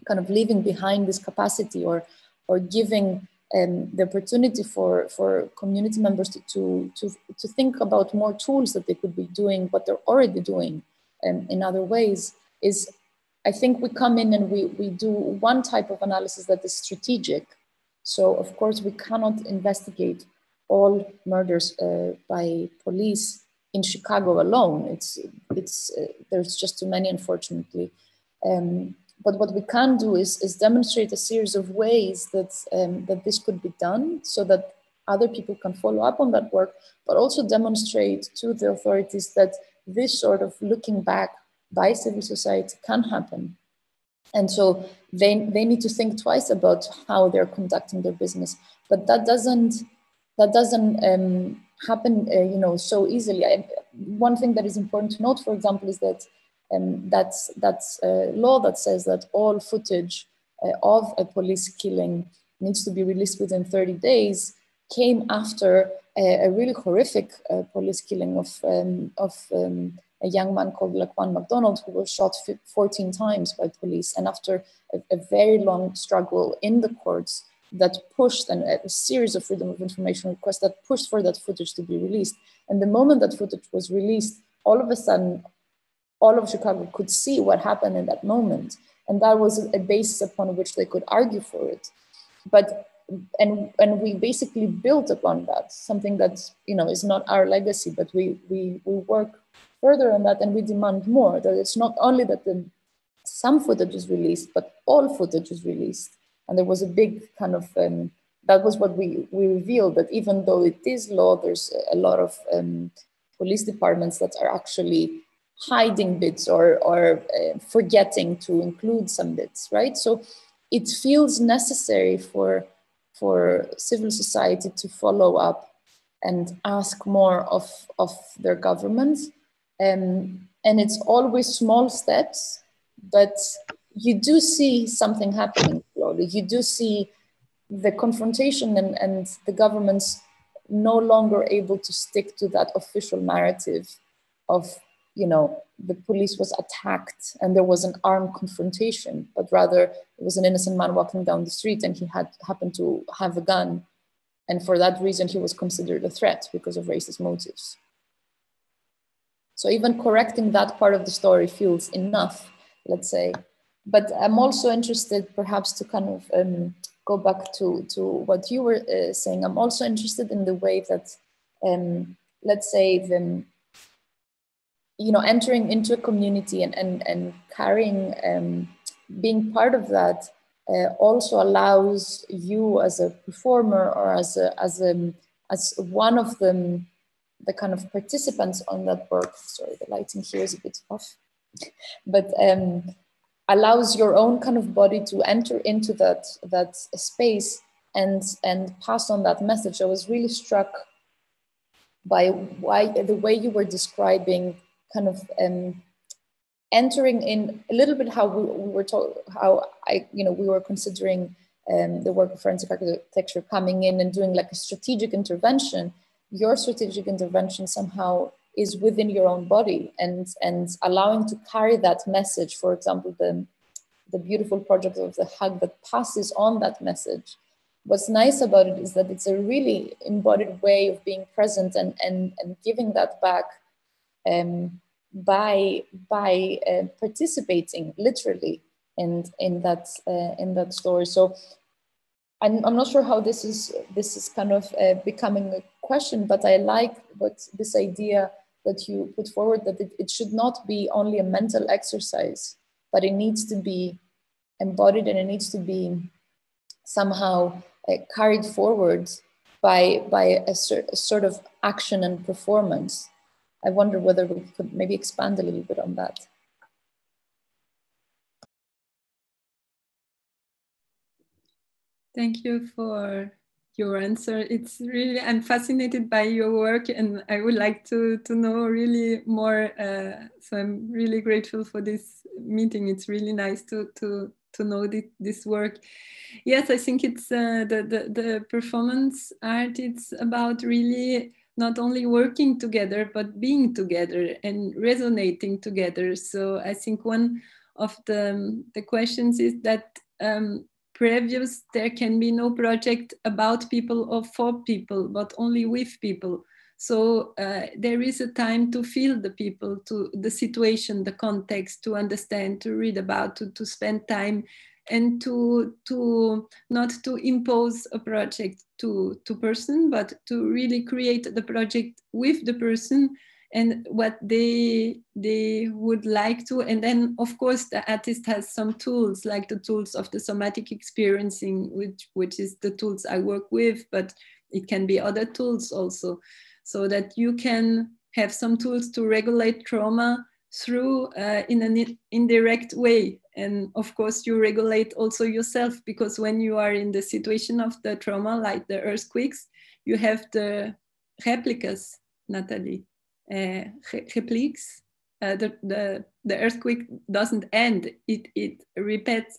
kind of leaving behind this capacity or giving the opportunity for community members to think about more tools that they could be doing what they're already doing in other ways, is I think we come in and we do one type of analysis that is strategic. So of course we cannot investigate all murders by police in Chicago alone. There's just too many, unfortunately. But what we can do is demonstrate a series of ways that this could be done so that other people can follow up on that work, but also demonstrate to the authorities that this sort of looking back by civil society can happen. And so they need to think twice about how they're conducting their business. But that doesn't happen so easily. One thing that is important to note, for example, is that that's a law that says that all footage of a police killing needs to be released within 30 days, came after a really horrific police killing of a young man called Laquan MacDonald, who was shot 14 times by police. And after a very long struggle in the courts that pushed, and a series of freedom of information requests that pushed for that footage to be released. And the moment that footage was released, all of a sudden, all of Chicago could see what happened in that moment. And that was a basis upon which they could argue for it. And we basically built upon that, something that is not our legacy, but we work further on that, and we demand more, that it's not only that some footage is released, but all footage is released. And there was a big kind of, that was what we revealed, that even though it is law, there's a lot of police departments that are actually hiding bits or forgetting to include some bits, right? So it feels necessary for civil society to follow up and ask more of their governments. And it's always small steps, but you do see something happening slowly. You do see the confrontation and the government's no longer able to stick to that official narrative of, the police was attacked and there was an armed confrontation, but rather it was an innocent man walking down the street and he happened to have a gun. And for that reason, he was considered a threat because of racist motives. So even correcting that part of the story feels enough, let's say. But I'm also interested perhaps to kind of go back to what you were saying. I'm also interested in the way that, let's say, entering into a community and carrying, being part of that also allows you as a performer or as one of the kind of participants on that work. Sorry, the lighting here is a bit off, but allows your own kind of body to enter into that space and pass on that message. I was really struck by the way you were describing kind of entering in a little bit how we were told, how we were considering the work of forensic architecture coming in and doing like a strategic intervention. Your strategic intervention somehow is within your own body and allowing to carry that message. For example, the beautiful project of the hug that passes on that message. What's nice about it is that it's a really embodied way of being present and giving that back by participating literally in that story. So I'm not sure how this is kind of becoming a question, but I like this idea that you put forward, that it should not be only a mental exercise, but it needs to be embodied and it needs to be somehow carried forward by a sort of action and performance. I wonder whether we could maybe expand a little bit on that. Thank you for your answer. It's really, I'm fascinated by your work and I would like to know really more. So I'm really grateful for this meeting. It's really nice to know this work. Yes, I think it's the performance art. It's about really not only working together, but being together and resonating together. So I think one of the questions is that previous, there can be no project about people or for people, but only with people. So there is a time to feel the people, to the situation, the context, to understand, to read about, to spend time, and to not to impose a project to person, but to really create the project with the person and what they would like to. And then, of course, the artist has some tools, like the tools of the somatic experiencing, which is the tools I work with, but it can be other tools also, so that you can have some tools to regulate trauma through in an indirect way. And of course, you regulate also yourself, because when you are in the situation of the trauma, like the earthquakes, you have the replicas, Natalie. Repliques. The earthquake doesn't end, it repeats.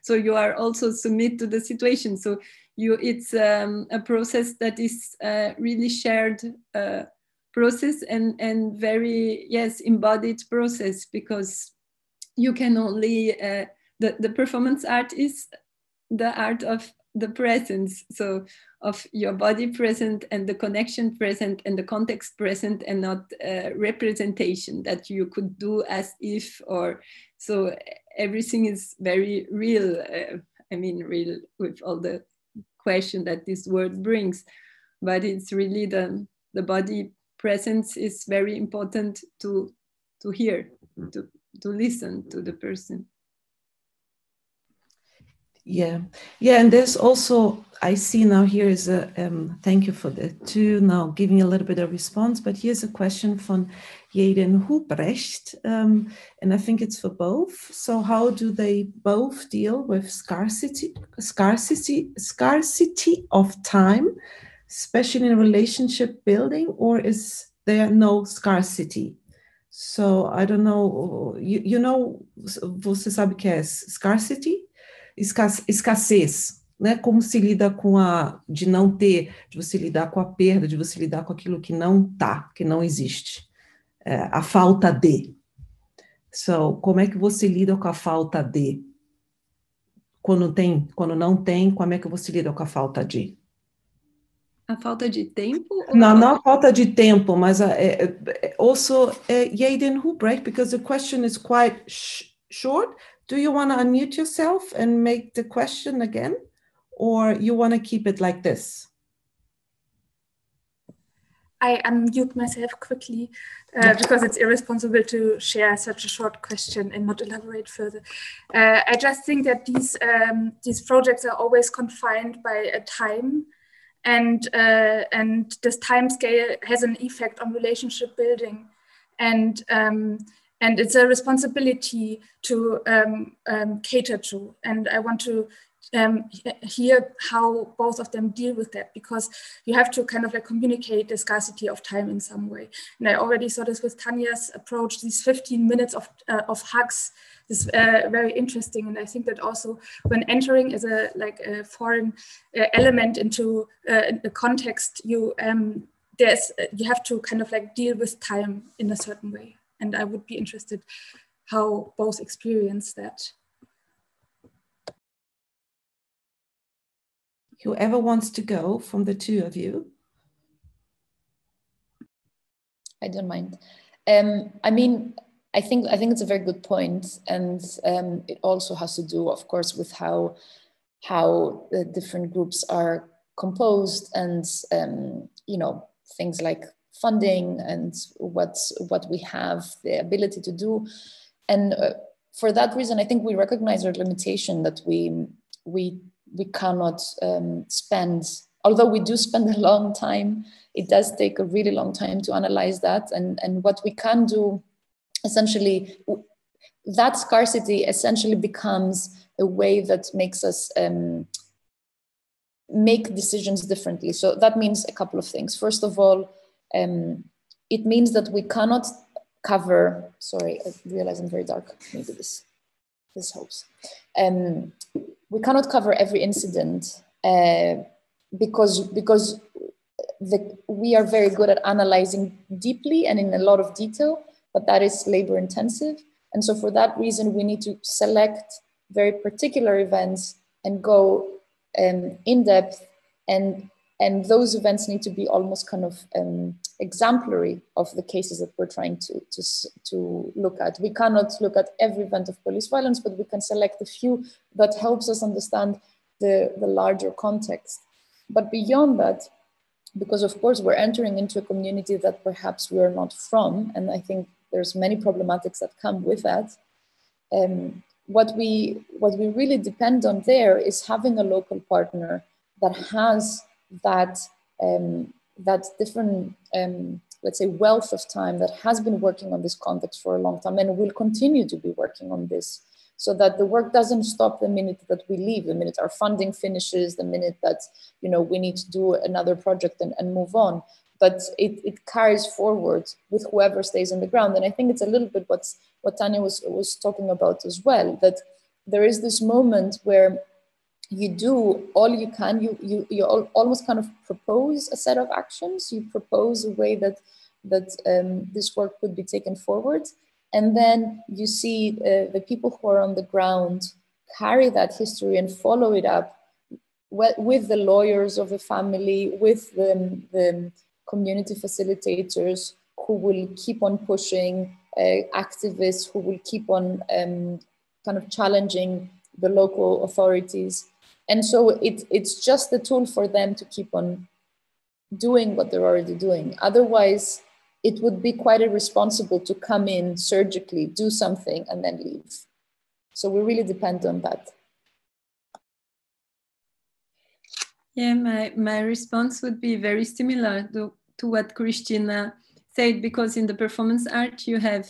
So you are also submit to the situation. So it's a process that is really shared process and very, yes, embodied process, because you can only, the performance art is the art of the presence, so of your body present and the connection present and the context present, and not representation that you could do as if, or so everything is very real. I mean, real with all the question that this word brings, but it's really the body presence is very important to hear, to listen to the person. Yeah, and there's also, I see now here is a, thank you for the two now giving a little bit of response, but here's a question from Jaden Huprecht, and I think it's for both. So how do they both deal with scarcity of time, especially in relationship building, or is there no scarcity? So I don't know, you know, você sabe o que é scarcity? Escassez, né? Como se lida com de não ter, de você lidar com a perda, de você lidar com aquilo que não tá, que não existe, a falta de. So, como é que você lida com a falta de? Quando não tem, como é que você lida com a falta de? A falta de tempo? Não a falta de tempo, mas also Jaden Huprecht, because the question is quite short. Do you want to unmute yourself and make the question again, or you want to keep it like this? I unmute myself quickly because it's irresponsible to share such a short question and not elaborate further. I just think that these projects are always confined by a time, and this time scale has an effect on relationship building, and it's a responsibility to cater to. And I want to hear how both of them deal with that, because you have to kind of like communicate the scarcity of time in some way. And I already saw this with Tanya's approach, these 15 minutes of hugs is very interesting. And I think that also when entering as a foreign element into the context, you have to kind of like deal with time in a certain way. And I would be interested how both experience that. Whoever wants to go from the two of you. I don't mind. I mean, I think it's a very good point, and it also has to do, of course, with how how the different groups are composed, and you know, things like funding and what we have the ability to do. And for that reason, I think we recognize our limitation, that we cannot spend, although we do spend a long time, it does take a really long time to analyze that. And what we can do, essentially, that scarcity essentially becomes a way that makes us make decisions differently. So that means a couple of things. First of all, it means that we cannot cover, sorry, I realize I'm very dark, maybe this helps. We cannot cover every incident because we are very good at analyzing deeply and in a lot of detail, but that is labor intensive. And so for that reason, we need to select very particular events and go in depth, and those events need to be almost kind of exemplary of the cases that we're trying to look at. We cannot look at every event of police violence, but we can select a few that helps us understand the larger context. But beyond that, because of course we're entering into a community that perhaps we're not from, and I think there's many problematics that come with that, what we really depend on there is having a local partner that has that different, let's say, wealth of time, that has been working on this context for a long time and will continue to be working on this, so that the work doesn't stop the minute that we leave, the minute our funding finishes, the minute that, you know, we need to do another project and move on. But it carries forward with whoever stays on the ground. And I think it's a little bit what Tanya was talking about as well, that there is this moment where you do all you can, you almost kind of propose a set of actions, you propose a way that this work could be taken forward. And then you see the people who are on the ground carry that history and follow it up with the lawyers of the family, with the community facilitators who will keep on pushing, activists who will keep on kind of challenging the local authorities. And so it's just a tool for them to keep on doing what they're already doing. Otherwise, it would be quite irresponsible to come in surgically, do something, and then leave. So we really depend on that. Yeah, my response would be very similar to what Christina said, because in the performance art, you have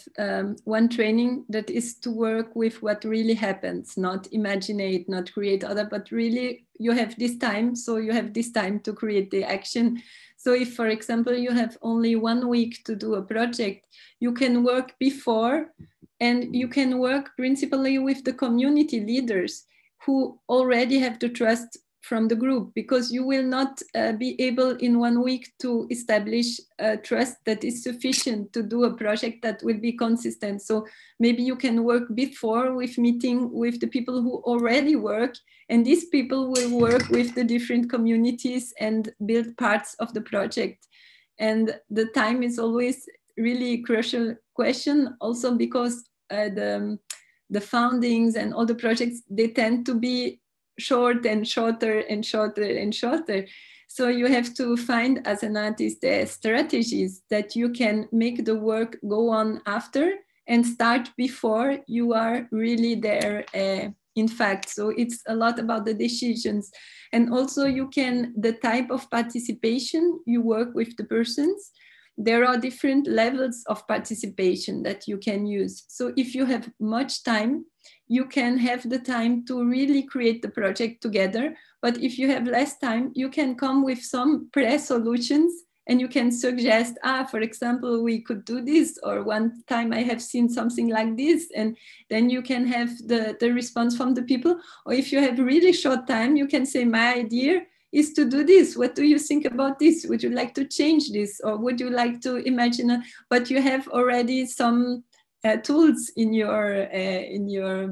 one training that is to work with what really happens, not imagine it, not create other, but really you have this time. So you have this time to create the action. So if, for example, you have only 1 week to do a project, you can work before, and you can work principally with the community leaders who already have the trust from the group, because you will not be able in 1 week to establish a trust that is sufficient to do a project that will be consistent. So maybe you can work before with meeting with the people who already work, and these people will work with the different communities and build parts of the project. And the time is always really a crucial question, also because the foundings and all the projects, they tend to be short and shorter and shorter and shorter. So you have to find, as an artist, the strategies that you can make the work go on after and start before you are really there, in fact. So it's a lot about the decisions. And also you can, the type of participation you work with the persons, there are different levels of participation that you can use. So if you have much time, you can have the time to really create the project together. But if you have less time, you can come with some pre-solutions and you can suggest, for example, we could do this, or one time I have seen something like this, and then you can have the response from the people. Or if you have really short time, you can say, my idea is to do this. What do you think about this? Would you like to change this? Or would you like to imagine? But you have already some tools in your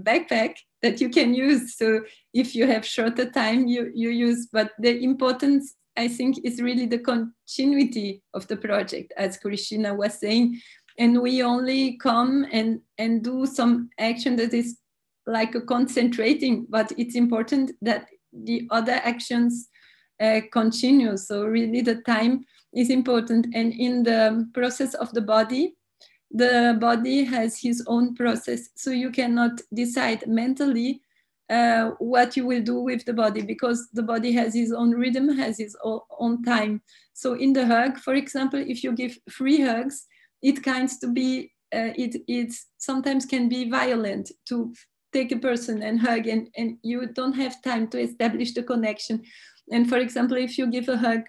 backpack that you can use. So if you have shorter time, you use, but the importance, I think, is really the continuity of the project, as Christina was saying. And we only come and do some action that is like a concentrating, but it's important that the other actions continue. So really the time is important. And in the process of the body has his own process. So you cannot decide mentally what you will do with the body, because the body has its own rhythm, has its own time. So in the hug, for example, if you give 3 hugs, it kinds to be, it sometimes can be violent to take a person and hug, and you don't have time to establish the connection. And for example, if you give a hug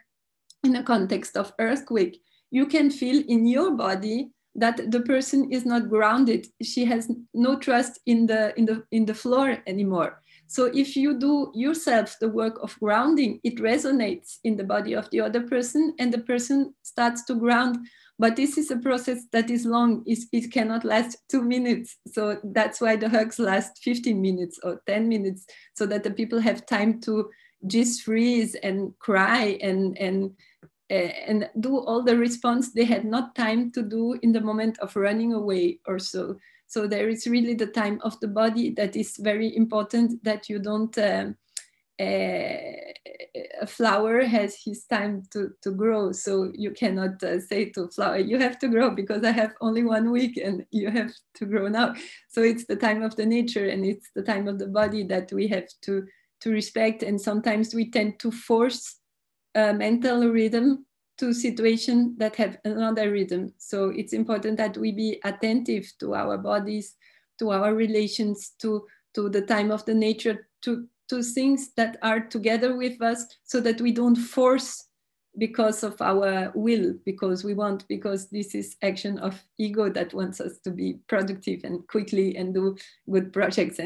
in a context of earthquake, you can feel in your body that the person is not grounded. She has no trust in the floor anymore. So if you do yourself the work of grounding, it resonates in the body of the other person, and the person starts to ground. But this is a process that is long. It cannot last 2 minutes. So that's why the hugs last 15 minutes or 10 minutes, so that the people have time to just freeze and cry and do all the response they had not time to do in the moment of running away or so. So there is really the time of the body that is very important, that you don't, a flower has his time to grow. So you cannot say to flower, you have to grow because I have only 1 week and you have to grow now. So it's the time of the nature, and it's the time of the body that we have to respect. And sometimes we tend to force a mental rhythm to situations that have another rhythm. So it's important that we be attentive to our bodies, to our relations, to the time of the nature, to things that are together with us, so that we don't force because of our will, because we want, because this is action of ego that wants us to be productive and quickly and do good projects.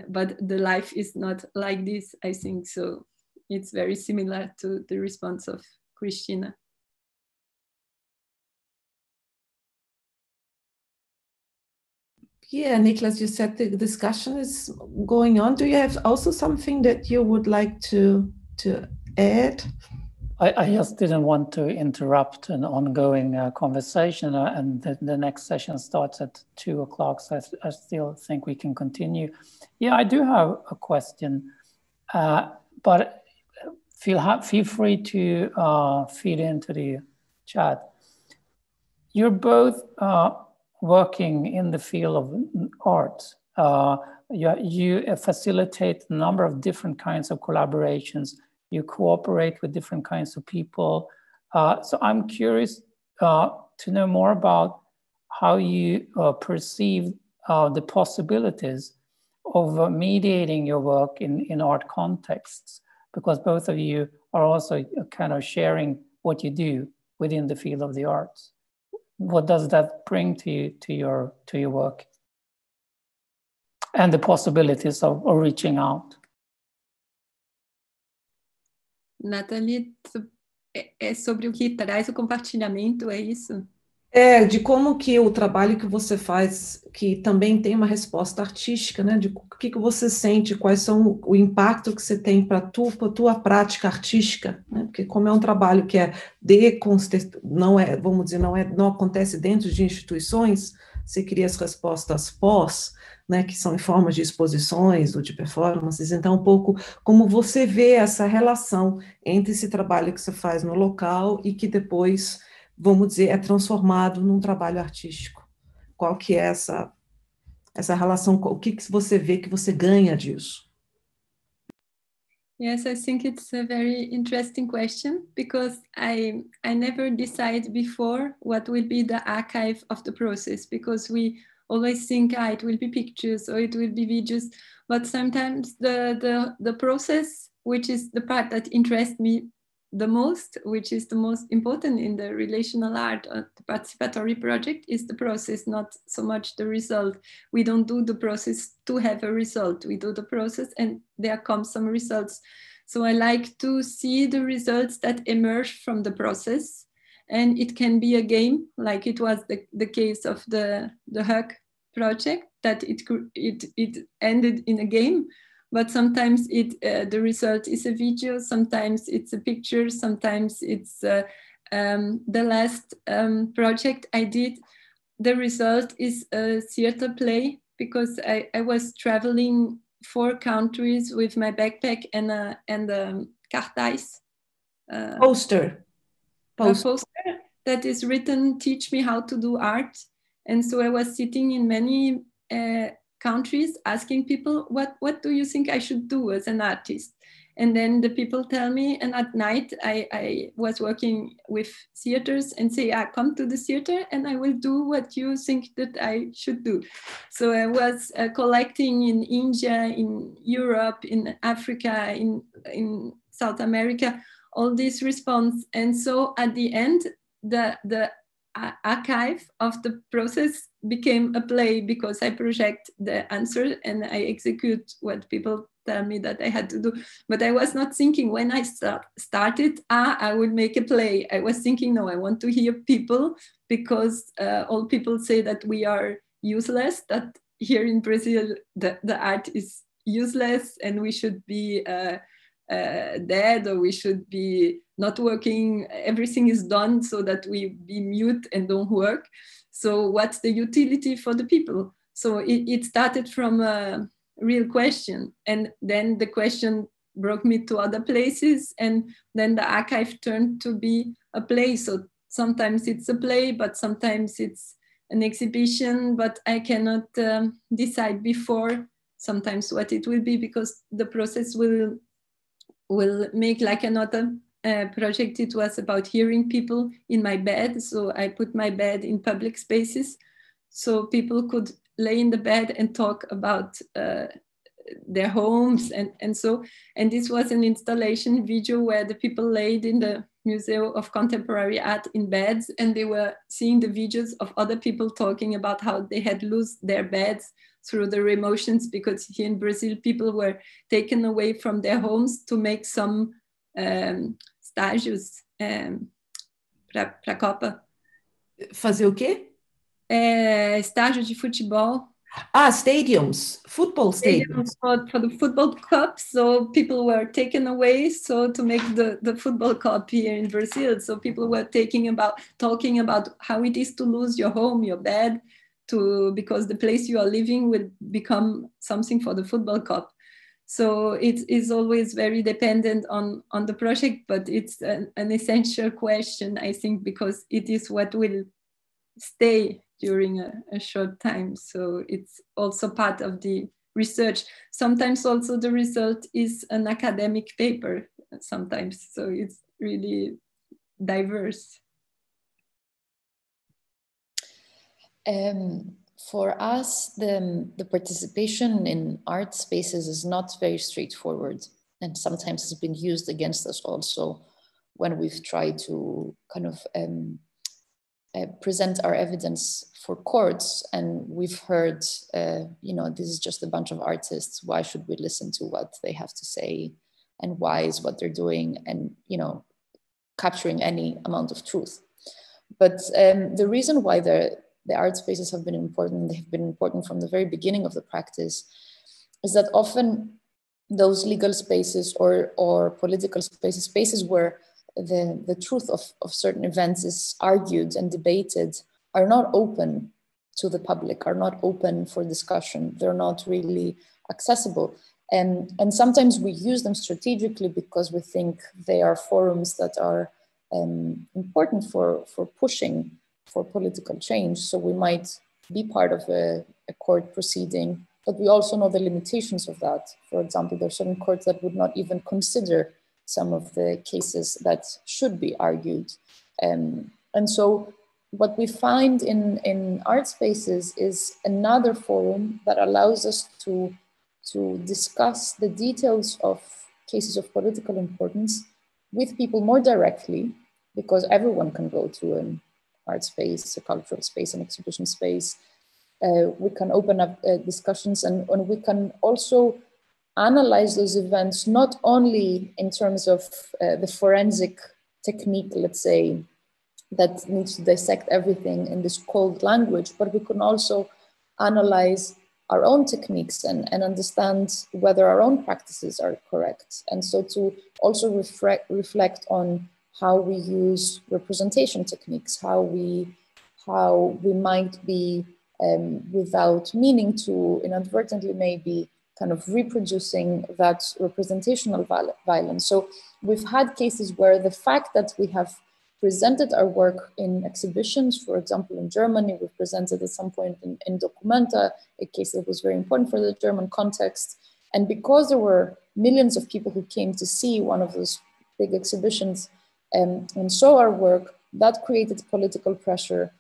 But the life is not like this, I think. So it's very similar to the response of Christina. Yeah, Niklas, you said the discussion is going on. Do you have also something that you would like to add? I just didn't want to interrupt an ongoing conversation, and the next session starts at 2 o'clock, so I still think we can continue. Yeah, I do have a question, but feel free to feed into the chat. You're both working in the field of art. You facilitate a number of different kinds of collaborations. You cooperate with different kinds of people. So I'm curious to know more about how you perceive the possibilities of mediating your work in art contexts, because both of you are also kind of sharing what you do within the field of the arts. What does that bring to your work and the possibilities of reaching out? Nathalie, é sobre o que traz o compartilhamento, é isso? De como que o trabalho que você faz, que também tem uma resposta artística, né? De o que você sente, quais são o impacto que você tem para tua prática artística, né? Porque como é um trabalho que é não é, vamos dizer, não acontece dentro de instituições, você cria as respostas pós, né? Que são em forma de exposições ou de performances. Então, um pouco como você vê essa relação entre esse trabalho que você faz no local e que depois, vamos dizer, é transformado num trabalho artístico. Qual que é essa relação, o que você vê que você ganha disso? Yes, I think it's a very interesting question, because I never decide before what will be the archive of the process, because we always think it will be pictures or it will be videos, but sometimes the process, which is the part that interests me the most, which is the most important in the relational art or the participatory project, is the process, not so much the result. We don't do the process to have a result. We do the process and there come some results. So I like to see the results that emerge from the process. And it can be a game, like it was the case of the Huck Project, that it ended in a game. But sometimes the result is a video, sometimes it's a picture, sometimes it's the last project I did. The result is a theater play, because I was traveling 4 countries with my backpack and a cartaz. Poster that is written, "Teach me how to do art." And so I was sitting in many countries asking people, what do you think I should do as an artist? And then the people tell me, and at night I was working with theaters and say, come to the theater and I will do what you think that I should do. So I was collecting in India, in Europe, in Africa, in South America, all this response. And so at the end, the archive of the process became a play, because I project the answer and I execute what people tell me that I had to do. But I was not thinking when I started, I will make a play. I was thinking, no, I want to hear people, because all people say that we are useless, that here in Brazil, the art is useless and we should be dead, or we should be not working. Everything is done so that we be mute and don't work. So what's the utility for the people? So it started from a real question, and then the question brought me to other places, and then the archive turned to be a play. So sometimes it's a play, but sometimes it's an exhibition, but I cannot decide before sometimes what it will be, because the process will make like another project. It was about hearing people in my bed. So I put my bed in public spaces so people could lay in the bed and talk about their homes. And this was an installation video where the people laid in the Museum of Contemporary Art in beds, and they were seeing the videos of other people talking about how they had lost their beds through their emotions, because here in Brazil, people were taken away from their homes to make some estágios para Copa. Fazer o quê? Estágio de futebol. Stadiums, football stadiums. For the football cup. So people were taken away to make the football cup here in Brazil. So people were talking about how it is to lose your home, your bed, because the place you are living will become something for the football cup. So it is always very dependent on the project, but it's an essential question, I think, because it is what will stay during a short time. So it's also part of the research. Sometimes also the result is an academic paper sometimes. So it's really diverse. For us, the participation in art spaces is not very straightforward, and sometimes it's been used against us also when we've tried to kind of present our evidence for courts, and we've heard, this is just a bunch of artists. Why should we listen to what they have to say, and why is what they're doing, and capturing any amount of truth. But the reason why the art spaces have been important, they've been important from the very beginning of the practice, is that often those legal spaces or political spaces where the truth of certain events is argued and debated are not open to the public, are not open for discussion. They're not really accessible. And sometimes we use them strategically because we think they are forums that are important for pushing for political change. So we might be part of a court proceeding, but we also know the limitations of that. For example, there are certain courts that would not even consider some of the cases that should be argued. And so what we find in art spaces is another forum that allows us to discuss the details of cases of political importance with people more directly, because everyone can go to an art space, a cultural space, an exhibition space. We can open up discussions, and we can also analyze those events, not only in terms of the forensic technique, let's say, that needs to dissect everything in this cold language, but we can also analyze our own techniques and understand whether our own practices are correct. And so to also reflect on how we use representation techniques, how we might be, without meaning to, inadvertently maybe kind of reproducing that representational violence. So we've had cases where the fact that we have presented our work in exhibitions, for example, in Germany, we've presented at some point in Documenta, a case that was very important for the German context. And because there were millions of people who came to see one of those big exhibitions and saw our work, that created political pressure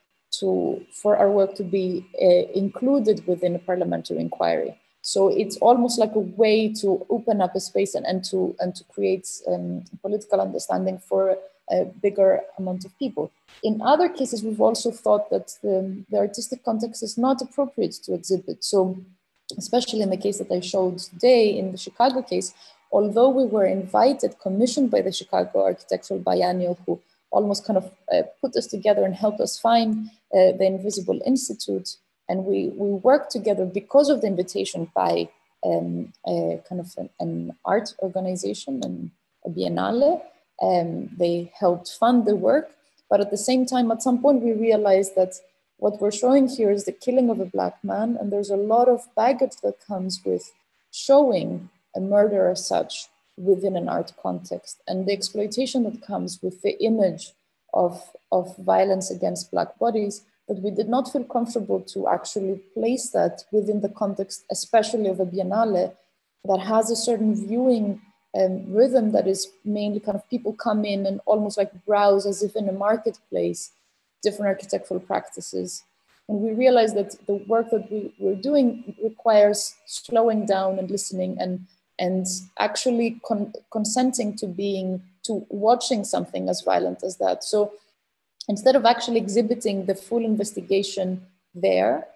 for our work to be included within a parliamentary inquiry. So it's almost like a way to open up a space and to create political understanding for a bigger amount of people. In other cases, we've also thought that the artistic context is not appropriate to exhibit. So especially in the case that I showed today, in the Chicago case, although we were invited, commissioned by the Chicago Architectural Biennial, who almost kind of put us together and helped us find the Invisible Institute, and we worked together because of the invitation by kind of an art organization and a biennale. They helped fund the work, but at the same time, at some point, we realized that what we're showing here is the killing of a Black man, and there's a lot of baggage that comes with showing a murder as such within an art context, and the exploitation that comes with the image of violence against Black bodies, that we did not feel comfortable to actually place that within the context, especially of a biennale that has a certain viewing rhythm that is mainly kind of people come in and almost like browse as if in a marketplace, different architectural practices. And we realized that the work that we're doing requires slowing down and listening and actually consenting to watching something as violent as that. So instead of actually exhibiting the full investigation there,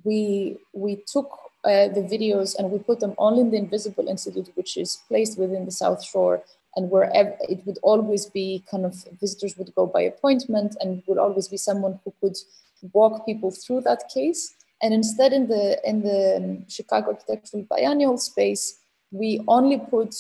we took the videos and we put them only in the Invisible Institute, which is placed within the South Shore, and wherever it would always be kind of visitors would go by appointment and would always be someone who could walk people through that case. And instead in the Chicago Architectural Biennial space, we only put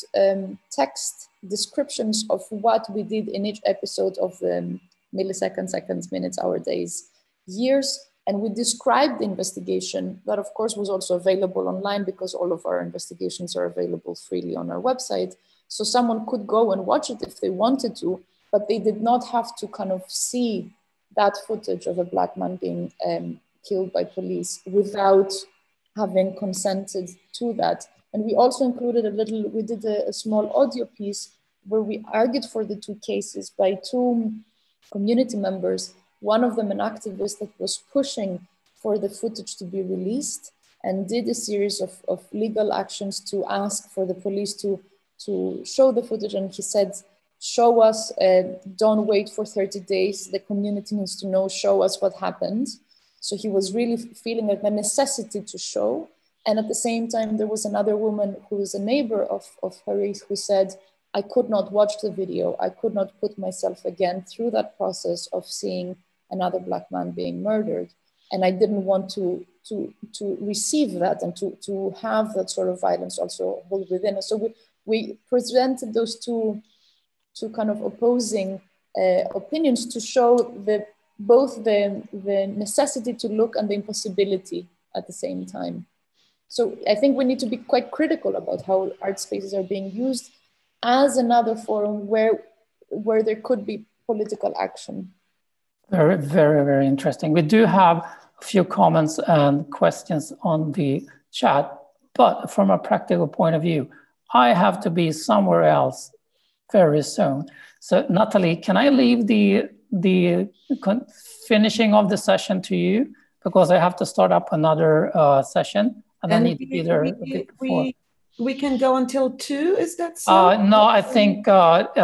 text descriptions of what we did in each episode of the milliseconds, seconds, minutes, hours, days, years. And we described the investigation that of course was also available online because all of our investigations are available freely on our website. So someone could go and watch it if they wanted to, but they did not have to kind of see that footage of a Black man being killed by police without having consented to that. And we also included we did a small audio piece where we argued for the two cases by two community members, one of them an activist that was pushing for the footage to be released and did a series of legal actions to ask for the police to show the footage. And he said, show us, don't wait for 30 days. The community needs to know, show us what happened. So he was really feeling a necessity to show. And at the same time, there was another woman who is a neighbor of Harif who said, I could not watch the video. I could not put myself again through that process of seeing another Black man being murdered. And I didn't want to receive that and to have that sort of violence also hold within us. So we presented those two kind of opposing opinions to show both the necessity to look and the impossibility at the same time. So I think we need to be quite critical about how art spaces are being used as another forum where there could be political action. Very, very, very interesting. We do have a few comments and questions on the chat, but from a practical point of view, I have to be somewhere else very soon. So Natalie, can I leave the finishing of the session to you? Because I have to start up another session and I need to be there a bit before. We can go until 2, is that so? No, I think 5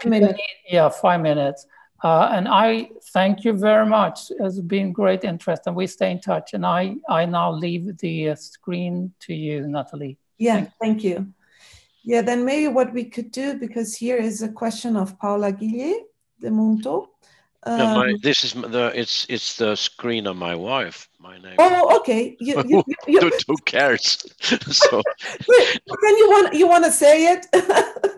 minutes. Yeah, 5 minutes. And I thank you very much. It's been great interest and we stay in touch. And I now leave the screen to you, Natalie. Yeah, thank you. Yeah, then maybe what we could do, because here is a question of Paula Guillet de Monto. This is it's the screen of my wife. My name. Oh, okay. Who cares? So then you want to say it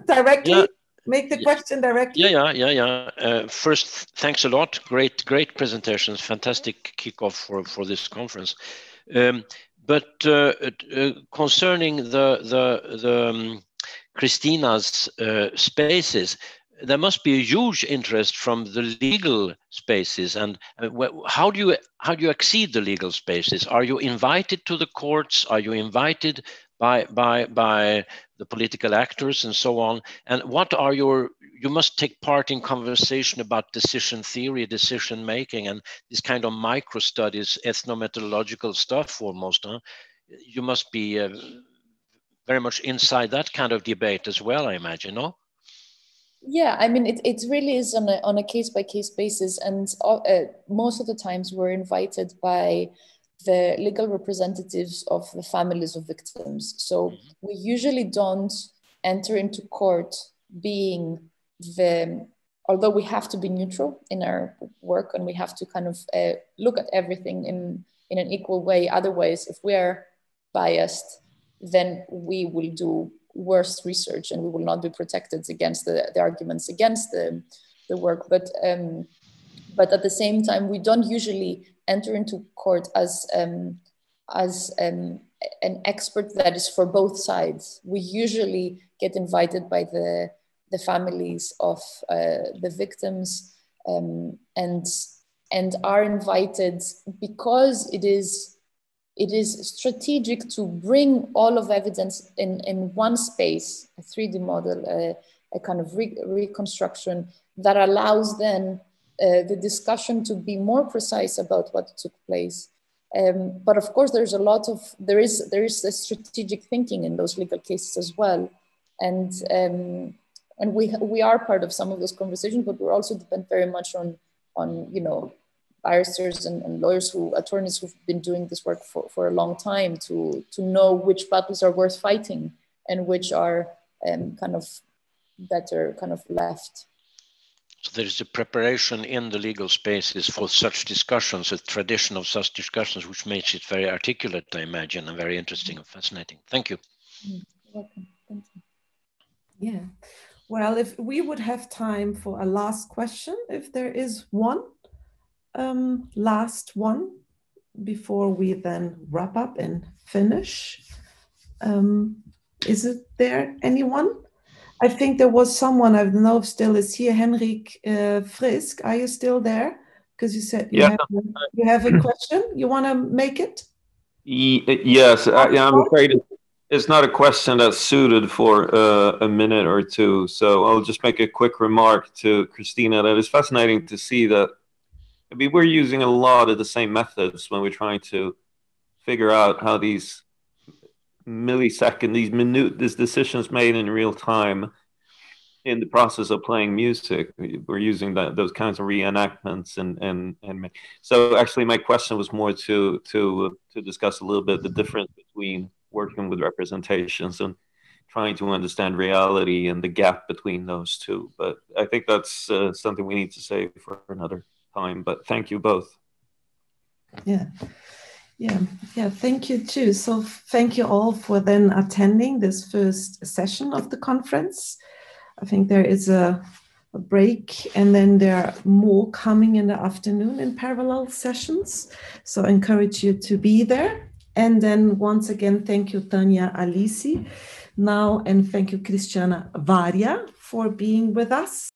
directly? Yeah. Make the question directly. Yeah. First, thanks a lot. Great presentations. Fantastic kickoff for this conference. But concerning the Christina's spaces, there must be a huge interest from the legal spaces. And how do you accede the legal spaces? Are you invited to the courts? Are you invited by the political actors and so on? And what are you must take part in conversation about decision theory, decision making, and this kind of micro studies, ethnomethodological stuff almost. Huh? You must be very much inside that kind of debate as well, I imagine, no? Yeah, I mean, it really is on a case-by-case basis. And most of the times we're invited by the legal representatives of the families of victims. So we usually don't enter into court being although we have to be neutral in our work and we have to kind of look at everything in an equal way. Otherwise, if we are biased, then we will do worse research and we will not be protected against the arguments against the work. But at the same time, we don't usually enter into court as an expert that is for both sides. We usually get invited by the families of the victims and are invited because it is strategic to bring all of evidence in one space, a 3D model, a kind of reconstruction that allows then the discussion to be more precise about what took place. But of course, there is a strategic thinking in those legal cases as well, and we are part of some of those conversations, but we also depend very much on barristers and lawyers, attorneys who've been doing this work for a long time to know which battles are worth fighting and which are kind of better kind of left. So there is a preparation in the legal spaces for such discussions, a tradition of such discussions, which makes it very articulate, I imagine, and very interesting and fascinating. Thank you. You're welcome. Thank you. Yeah. Well, if we would have time for a last question, if there is one. Last one before we then wrap up and finish. Is it there anyone? I think there was someone, I don't know if still is here, Henrik Frisk. Are you still there? Because you said you have a question. You want to make it? Yes, I'm afraid it's not a question that's suited for a minute or two. So I'll just make a quick remark to Christina that it's fascinating to see that we're using a lot of the same methods when we're trying to figure out how these these decisions made in real time in the process of playing music. We're using those kinds of reenactments and so actually my question was more to discuss a little bit the difference between working with representations and trying to understand reality and the gap between those two. But I think that's something we need to save for another time, but thank you both. Yeah, thank you too. So thank you all for then attending this first session of the conference. I think there is a break and then there are more coming in the afternoon in parallel sessions. So I encourage you to be there. And then once again, thank you, Tanya Alisi now, and thank you, Christina Varga, for being with us.